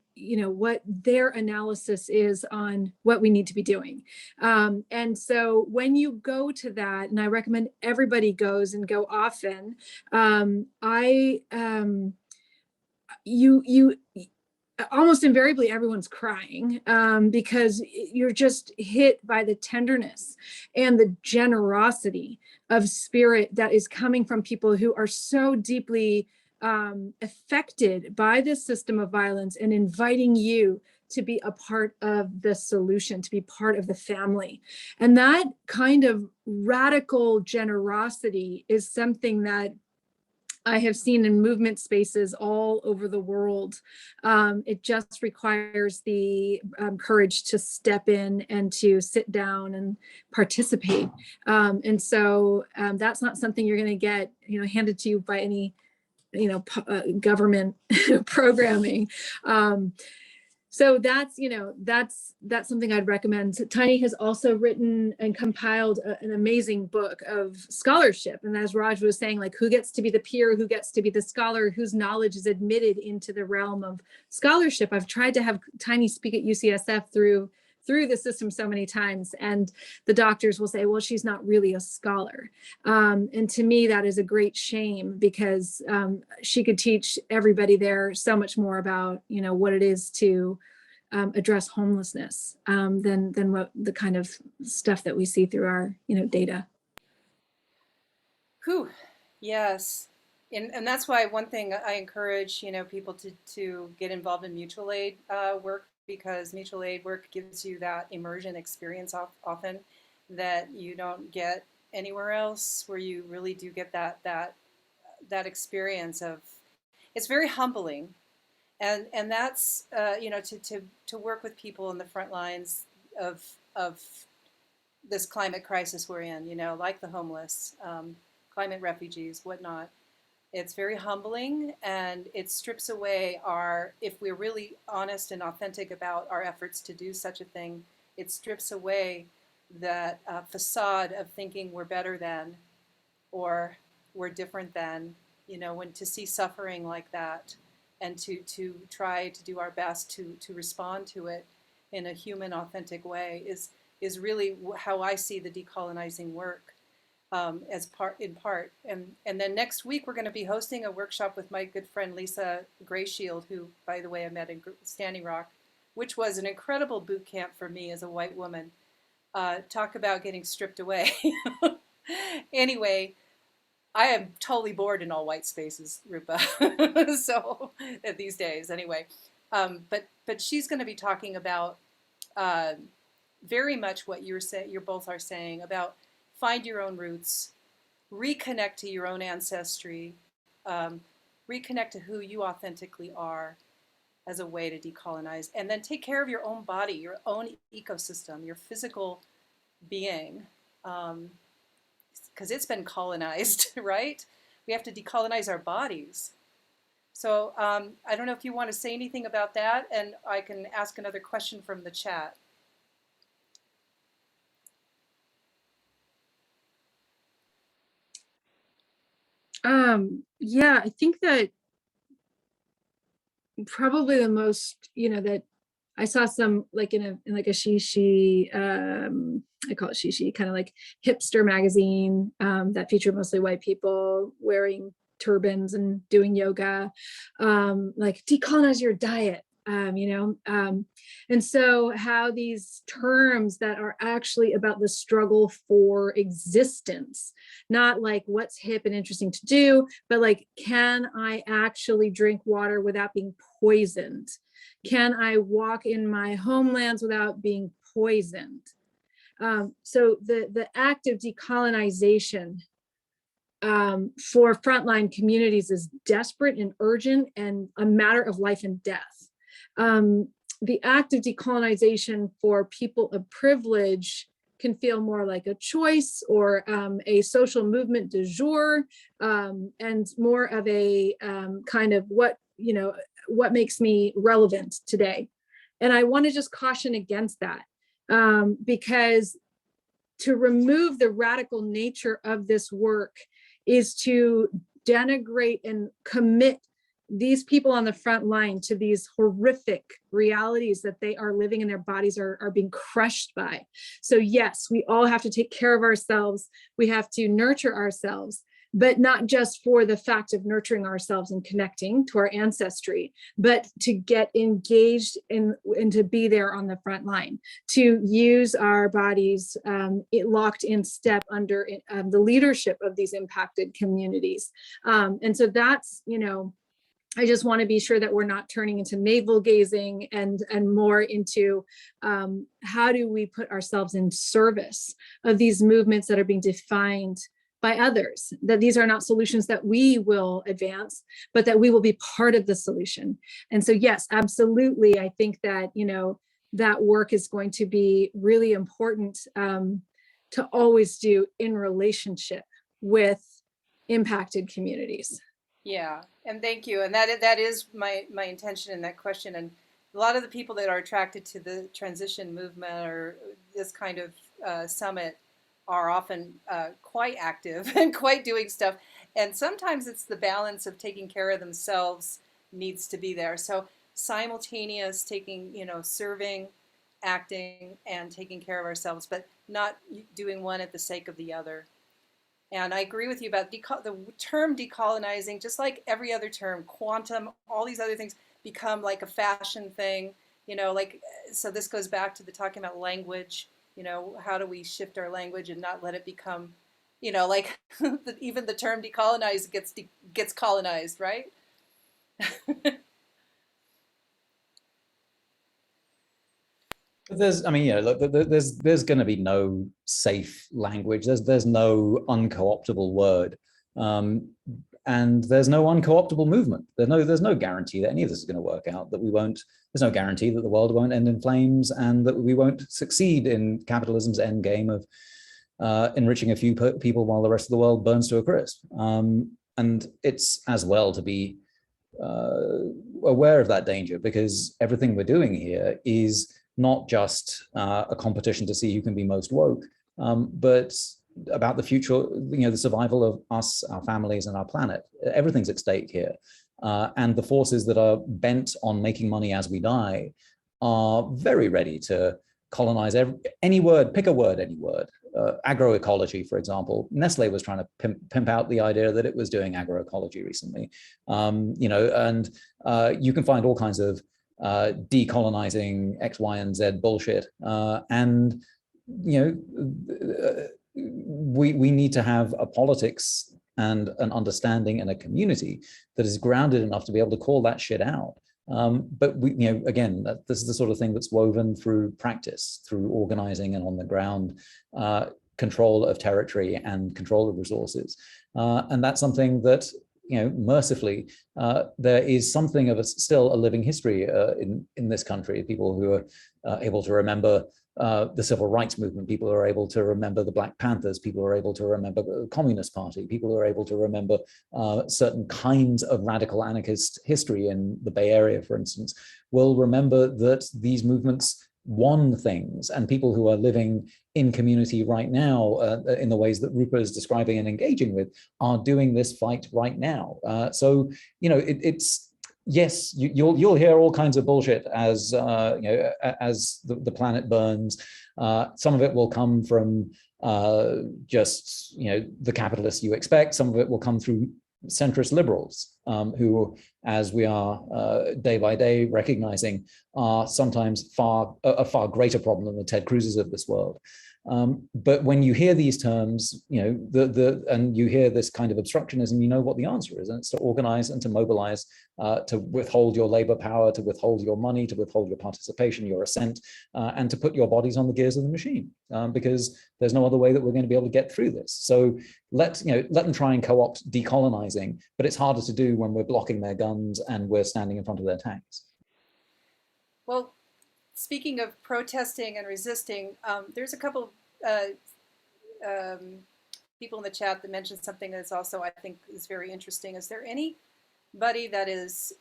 analysis is on what we need to be doing. And so when you go to that, and I recommend everybody goes and go often, almost invariably everyone's crying, because you're just hit by the tenderness and the generosity of spirit that is coming from people who are so deeply affected by this system of violence, and inviting you to be a part of the solution, to be part of the family. And that kind of radical generosity is something that I have seen in movement spaces all over the world. It just requires the courage to step in and to sit down and participate. And so that's not something you're going to get, handed to you by any, government programming. So that's something I'd recommend. Tiny has also written and compiled an amazing book of scholarship. And as Raj was saying, like, who gets to be the peer, who gets to be the scholar, whose knowledge is admitted into the realm of scholarship. I've tried to have Tiny speak at UCSF through the system so many times, and the doctors will say, well, she's not really a scholar. And to me, that is a great shame, because she could teach everybody there so much more about, what it is to address homelessness than what the kind of stuff that we see through our, data. Whew. Yes. And that's why one thing I encourage, people to get involved in mutual aid work, because mutual aid work gives you that immersion experience often that you don't get anywhere else, where you really do get that experience of, it's very humbling. And that's, to work with people in the front lines of this climate crisis we're in, like the homeless, climate refugees, whatnot. It's very humbling, and it strips away if we're really honest and authentic about our efforts to do such a thing, it strips away that facade of thinking we're better than, or we're different than, when to see suffering like that, and to try to do our best to respond to it in a human, authentic way is is really how I see the decolonizing work, in part. And then next week, we're going to be hosting a workshop with my good friend Lisa Grayshield, who, by the way, I met in Standing Rock, which was an incredible boot camp for me as a white woman. Talk about getting stripped away. Anyway, I am totally bored in all white spaces, Rupa. So these days, anyway. But she's going to be talking about very much what you both are saying about find your own roots, reconnect to your own ancestry, reconnect to who you authentically are as a way to decolonize, and then take care of your own body, your own ecosystem, your physical being, because it's been colonized, right? We have to decolonize our bodies. So I don't know if you want to say anything about that, and I can ask another question from the chat. Yeah, I think that probably the most, that I saw some like in like a shishi, I call it shishi, kind of like hipster magazine that featured mostly white people wearing turbans and doing yoga, like decolonize your diet, and so how these terms that are actually about the struggle for existence, not like what's hip and interesting to do, but like, can I actually drink water without being poisoned? Can I walk in my homelands without being poisoned? So the act of decolonization for frontline communities is desperate and urgent and a matter of life and death. The act of decolonization for people of privilege can feel more like a choice or a social movement du jour, and more of a kind of what makes me relevant today. And I want to just caution against that, because to remove the radical nature of this work is to denigrate and commit these people on the front line to these horrific realities that they are living and their bodies are being crushed by. So yes, we all have to take care of ourselves. We have to nurture ourselves, but not just for the fact of nurturing ourselves and connecting to our ancestry, but to get engaged and to be there on the front line, to use our bodies locked in step under the leadership of these impacted communities. And so that's, I just want to be sure that we're not turning into navel gazing and more into how do we put ourselves in service of these movements that are being defined by others, that these are not solutions that we will advance, but that we will be part of the solution. And so, yes, absolutely. I think that, that work is going to be really important to always do in relationship with impacted communities. Yeah, and thank you. And that is my intention in that question. And a lot of the people that are attracted to the transition movement or this kind of summit are often quite active and quite doing stuff. And sometimes it's the balance of taking care of themselves needs to be there. So simultaneous taking, serving, acting, and taking care of ourselves, but not doing one at the sake of the other. And I agree with you about the term decolonizing, just like every other term, quantum, all these other things become like a fashion thing, so this goes back to the talking about language, how do we shift our language and not let it become, like even the term decolonize gets colonized, right? There's going to be no safe language. There's no unco-optable word, and there's no unco-optable movement. There's no guarantee that any of this is going to work out. There's no guarantee that the world won't end in flames, and that we won't succeed in capitalism's end game of enriching a few people while the rest of the world burns to a crisp. And it's as well to be aware of that danger, because everything we're doing here is not just a competition to see who can be most woke, but about the future, the survival of us, our families, and our planet. Everything's at stake here. And the forces that are bent on making money as we die are very ready to colonize any word, pick a word, any word. Agroecology, for example. Nestle was trying to pimp out the idea that it was doing agroecology recently. And you can find all kinds of decolonizing X, Y, and Z bullshit. We need to have a politics and an understanding and a community that is grounded enough to be able to call that shit out. But again, this is the sort of thing that's woven through practice, through organizing and on the ground control of territory and control of resources. And that's something that, mercifully, there is something of still a living history in this country. People who are able to remember the civil rights movement, people are able to remember the Black Panthers, people are able to remember the Communist Party, people are able to remember certain kinds of radical anarchist history in the Bay Area, for instance, will remember that these movements won things, and people who are living in community right now in the ways that Rupa is describing and engaging with are doing this fight right now. It's yes, you'll hear all kinds of bullshit as as the planet burns. Some of it will come from just the capitalists you expect. Some of it will come through centrist liberals who, as we are day by day recognizing, are sometimes a far greater problem than the Ted Cruz's of this world. But when you hear these terms, and you hear this kind of obstructionism, you know what the answer is, and it's to organize and to mobilize, to withhold your labor power, to withhold your money, to withhold your participation, your assent, and to put your bodies on the gears of the machine, because there's no other way that we're going to be able to get through this. So let them try and co-opt decolonizing, but it's harder to do when we're blocking their guns and we're standing in front of their tanks. Well, speaking of protesting and resisting, there's a couple people in the chat that mentioned something that's also, I think, is very interesting. Is there anybody that is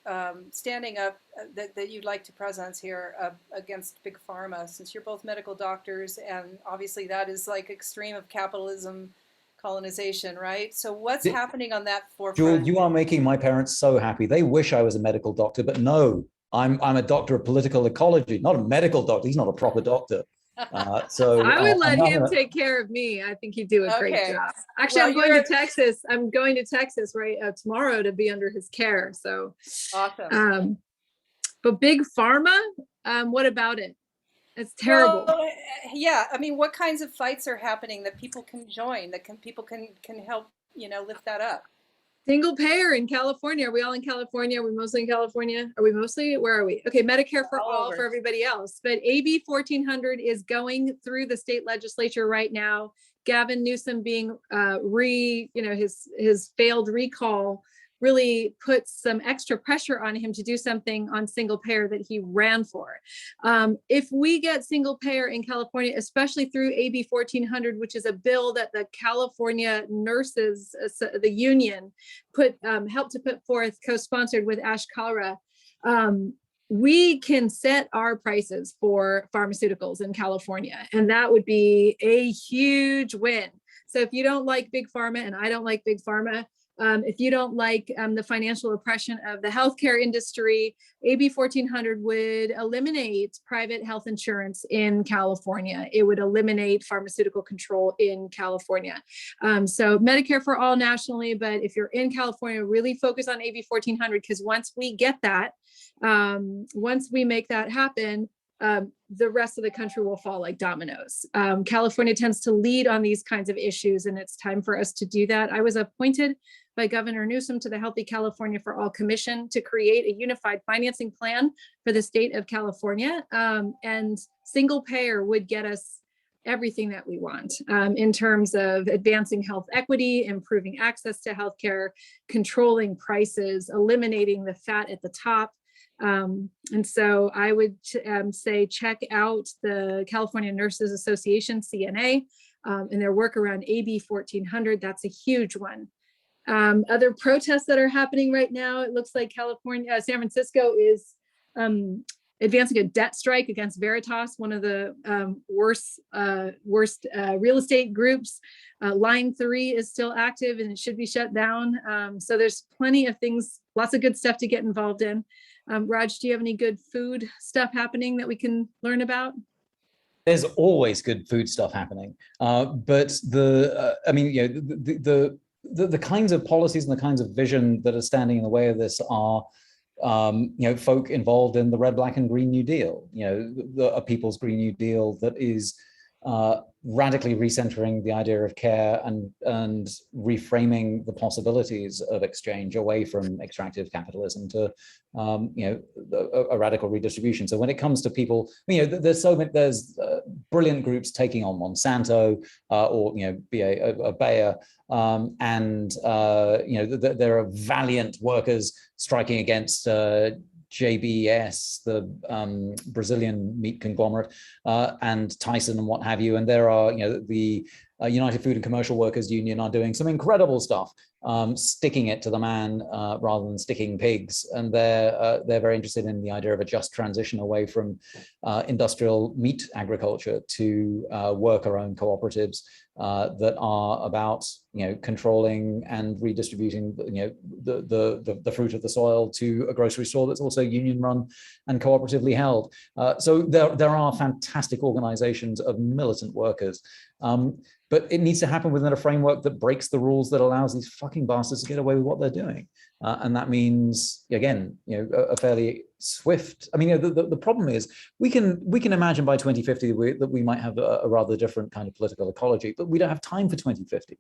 standing up that you'd like to presence here against Big Pharma, since you're both medical doctors, and obviously that is like extreme of capitalism, colonization, right? So what's happening on that forefront? Jewel, you are making my parents so happy. They wish I was a medical doctor, but no. I'm a doctor of political ecology, not a medical doctor. He's not a proper doctor. So I would let him take care of me. I think he'd do a great job. Actually, well, I'm going to Texas. I'm going to Texas tomorrow to be under his care. So awesome. But Big Pharma, what about it? It's terrible. Well, yeah, I mean, what kinds of fights are happening that people can join, that people can help, lift that up? Single payer in California. Are we all in California? Are we mostly in California? Where are we? Okay, Medicare for all for everybody else. But AB 1400 is going through the state legislature right now. Gavin Newsom being his failed recall really puts some extra pressure on him to do something on single payer that he ran for. If we get single payer in California, especially through AB 1400, which is a bill that the California nurses, the union, helped to put forth, co-sponsored with Ash Kalra, we can set our prices for pharmaceuticals in California, and that would be a huge win. So if you don't like Big Pharma, and I don't like Big Pharma, if you don't like the financial oppression of the healthcare industry, AB 1400 would eliminate private health insurance in California. It would eliminate pharmaceutical control in California. So Medicare for all nationally, but if you're in California, really focus on AB 1400, because once we get that, once we make that happen, the rest of the country will fall like dominoes. California tends to lead on these kinds of issues, and it's time for us to do that. I was appointed by Governor Newsom to the Healthy California for All Commission to create a unified financing plan for the state of California, and single payer would get us everything that we want in terms of advancing health equity, improving access to healthcare, controlling prices, eliminating the fat at the top. And so I would say check out the California Nurses Association, CNA, and their work around AB 1400. That's a huge one. Other protests that are happening right now, it looks like San Francisco is advancing a debt strike against Veritas, one of the worst real estate groups. Line 3 is still active and it should be shut down. So there's plenty of things, lots of good stuff to get involved in. Raj, do you have any good food stuff happening that we can learn about? there's always good food stuff happening. But I mean, you know, the kinds of policies and the kinds of vision that are standing in the way of this are, you know, folk involved in the Red, Black, and Green New Deal. You know, a People's Green New Deal that is radically recentering the idea of care and reframing the possibilities of exchange away from extractive capitalism to, you know, a radical redistribution. So when it comes to people, you know, there's brilliant groups taking on Monsanto or, you know, Bayer, and you know, there are valiant workers striking against JBS, the Brazilian meat conglomerate, and Tyson and what have you. And there are, you know, the United Food and Commercial Workers Union are doing some incredible stuff, sticking it to the man rather than sticking pigs. And they're very interested in the idea of a just transition away from industrial meat agriculture to worker-owned cooperatives that are about, you know, controlling and redistributing, you know, the fruit of the soil to a grocery store that's also union run and cooperatively held. So there are fantastic organizations of militant workers. But it needs to happen within a framework that breaks the rules that allows these fucking bastards to get away with what they're doing. And that means, again, you know, a fairly swift, I mean, you know, the problem is we can imagine by 2050 that we might have a rather different kind of political ecology, but we don't have time for 2050.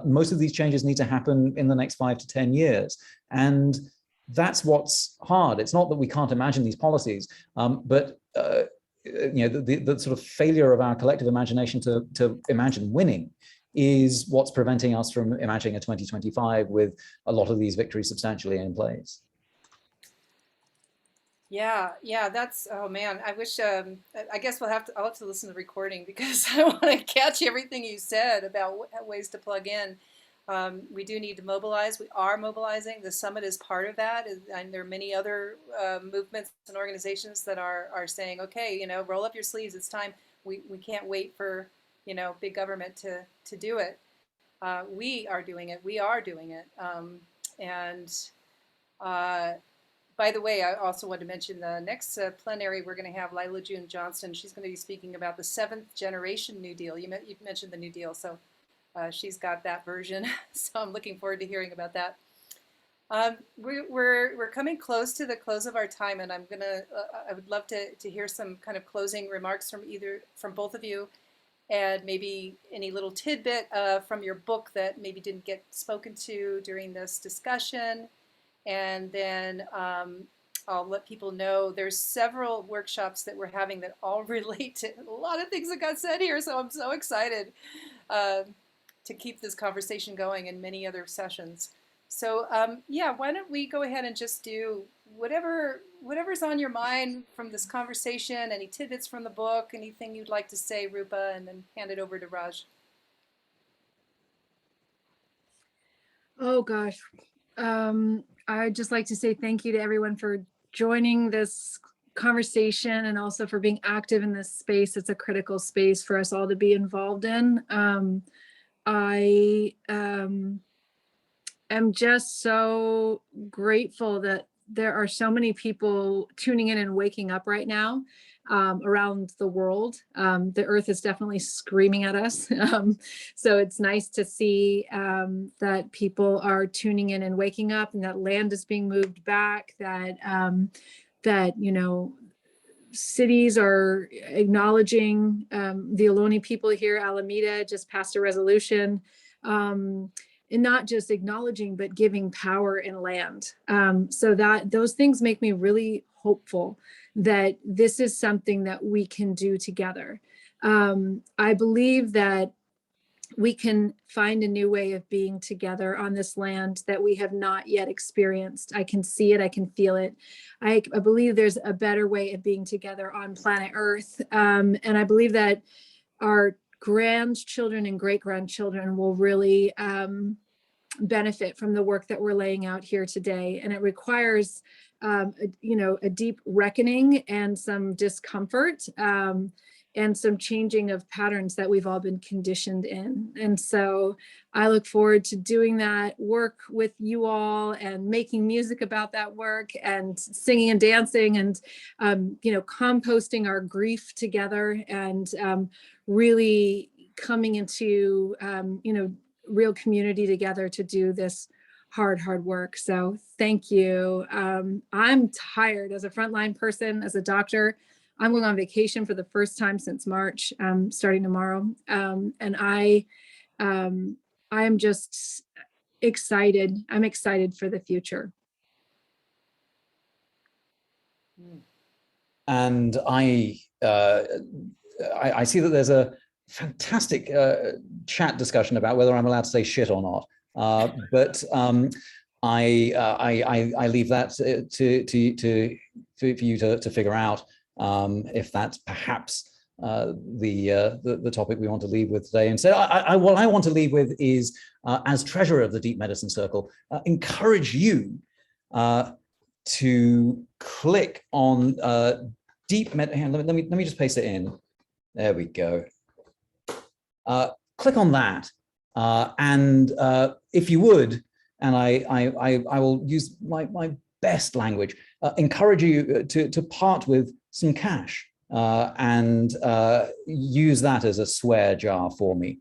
Most of these changes need to happen in the next 5 to 10 years. And that's what's hard. It's not that we can't imagine these policies, but you know, the sort of failure of our collective imagination to imagine winning is what's preventing us from imagining a 2025 with a lot of these victories substantially in place. Yeah, that's, oh man, I wish, I guess I'll have to listen to the recording because I want to catch everything you said about ways to plug in. We do need to mobilize. We are mobilizing. The summit is part of that. And there are many other movements and organizations that are saying, okay, you know, roll up your sleeves. It's time. We can't wait for, you know, big government to do it. We are doing it. We are doing it. By the way, I also want to mention the next plenary, we're going to have Lila June Johnston. She's going to be speaking about the 7th generation New Deal. You mentioned the New Deal, so she's got that version. So I'm looking forward to hearing about that. We're coming close to the close of our time, and I would love to hear some kind of closing remarks from both of you, and maybe any little tidbit from your book that maybe didn't get spoken to during this discussion. And then I'll let people know there's several workshops that we're having that all relate to a lot of things that got said here. So I'm so excited to keep this conversation going in many other sessions. So yeah, why don't we go ahead and just do whatever's on your mind from this conversation, any tidbits from the book, anything you'd like to say, Rupa, and then hand it over to Raj. Oh gosh. I'd just like to say thank you to everyone for joining this conversation and also for being active in this space. It's a critical space for us all to be involved in. I am just so grateful that there are so many people tuning in and waking up right now around the world. The earth is definitely screaming at us. So it's nice to see that people are tuning in and waking up, and that land is being moved back, that you know, cities are acknowledging the Ohlone people here. Alameda just passed a resolution, and not just acknowledging, but giving power in land. So that those things make me really hopeful that this is something that we can do together. I believe that we can find a new way of being together on this land that we have not yet experienced. I can see it, I can feel it. I believe there's a better way of being together on planet Earth. And I believe that our grandchildren and great-grandchildren will really benefit from the work that we're laying out here today. And it requires you know, a deep reckoning and some discomfort. and some changing of patterns that we've all been conditioned in. And so I look forward to doing that work with you all and making music about that work and singing and dancing and, composting our grief together and really coming into, real community together to do this hard work. So thank you. I'm tired as a frontline person, as a doctor. I'm going on vacation for the first time since March, starting tomorrow. And I am just excited. I'm excited for the future. And I see that there's a fantastic chat discussion about whether I'm allowed to say shit or not. But I leave that for you to figure out if that's perhaps the topic we want to leave with today. Instead, what I want to leave with is, as treasurer of the Deep Medicine Circle, encourage you to click on Deep Med. Let me just paste it in. There we go. Click on that, and if you would, and I will use my best language, encourage you to part with some cash and use that as a swear jar for me,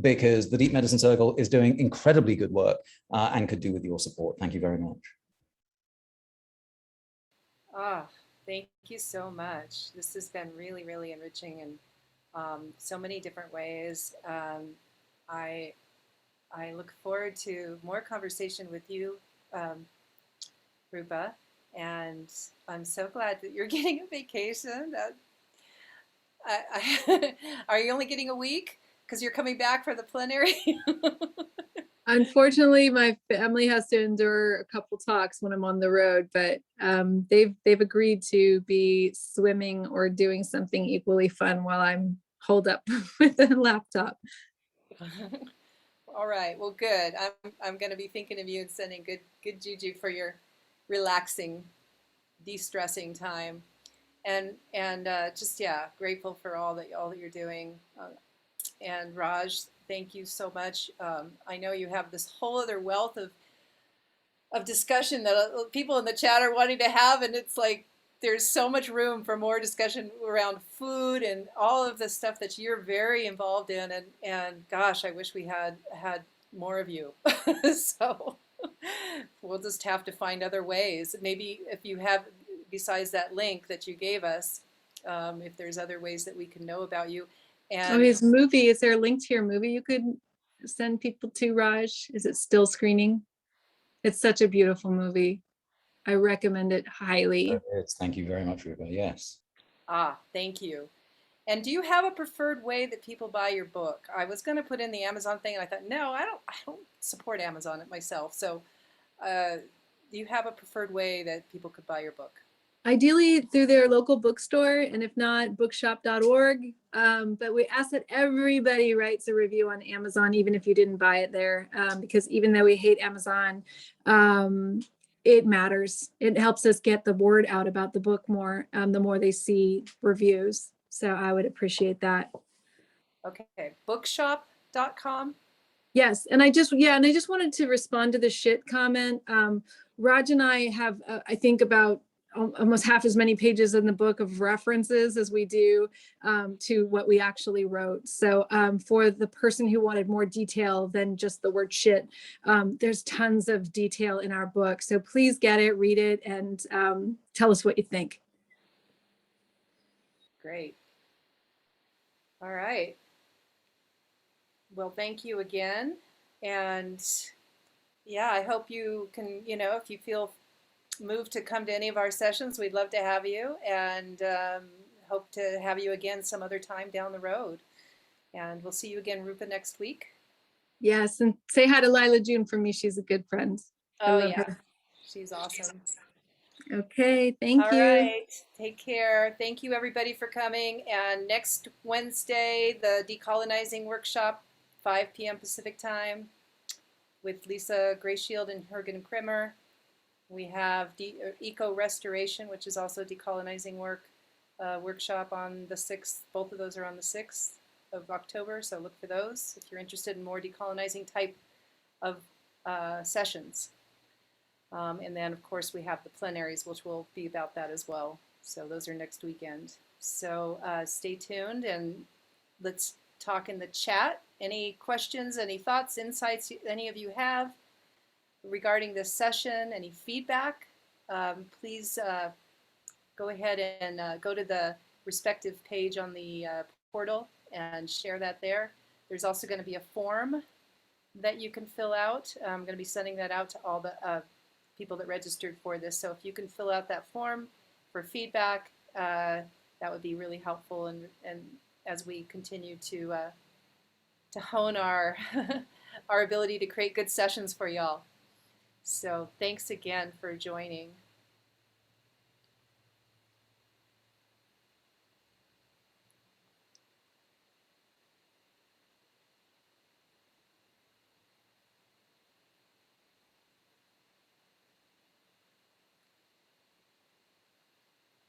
because the Deep Medicine Circle is doing incredibly good work and could do with your support. Thank you very much. Thank you so much. This has been really, really enriching in so many different ways. I look forward to more conversation with you, Rupa, and I'm so glad that you're getting a vacation. Are you only getting a week because you're coming back for the plenary? Unfortunately, my family has to endure a couple talks when I'm on the road, but they've agreed to be swimming or doing something equally fun while I'm holed up with a laptop. All right. Well, good. I'm going to be thinking of you and sending good juju for your relaxing, de-stressing time, and just grateful for all that you're doing. And Raj, thank you so much. I know you have this whole other wealth of discussion that people in the chat are wanting to have, and it's like there's so much room for more discussion around food and all of the stuff that you're very involved in. And gosh, I wish we had more of you. So we'll just have to find other ways. Maybe if you have, besides that link that you gave us, if there's other ways that we can know about you. And his movie, is there a link to your movie you could send people to, Raj? Is it still screening? It's such a beautiful movie. I recommend it highly. Thank you very much, Rupa. Yes. Thank you. And do you have a preferred way that people buy your book? I was going to put in the Amazon thing, and I thought, no, I don't support Amazon myself. So do you have a preferred way that people could buy your book? Ideally through their local bookstore, and if not, bookshop.org. But we ask that everybody writes a review on Amazon, even if you didn't buy it there, because even though we hate Amazon, it matters. It helps us get the word out about the book more, the more they see reviews. So I would appreciate that. Okay, bookshop.com. Yes, and I just wanted to respond to the shit comment. Raj and I have, I think, about almost half as many pages in the book of references as we do to what we actually wrote. So for the person who wanted more detail than just the word shit, there's tons of detail in our book. So please get it, read it, and tell us what you think. Great. All right. Well, thank you again. And yeah, I hope you can, if you feel moved to come to any of our sessions, we'd love to have you, and hope to have you again some other time down the road. And we'll see you again, Rupa, next week. Yes, and say hi to Lila June for me. She's a good friend. Oh yeah, she's awesome. Okay, thank you. All right, take care. Thank you everybody for coming. And next Wednesday, the Decolonizing Workshop, 5 p.m. Pacific time, with Lisa Grayshield and Hergen Krimmer. We have Eco Restoration, which is also decolonizing work, workshop on the 6th. Both of those are on the 6th of October, so look for those if you're interested in more decolonizing type of sessions. And then, of course, we have the plenaries, which will be about that as well. So those are next weekend. So stay tuned and let's talk in the chat. Any questions, any thoughts, insights any of you have regarding this session, any feedback, please go ahead and go to the respective page on the portal and share that there. There's also going to be a form that you can fill out. I'm going to be sending that out to all the people that registered for this. So if you can fill out that form for feedback, that would be really helpful. And as we continue to hone our our ability to create good sessions for y'all. So thanks again for joining.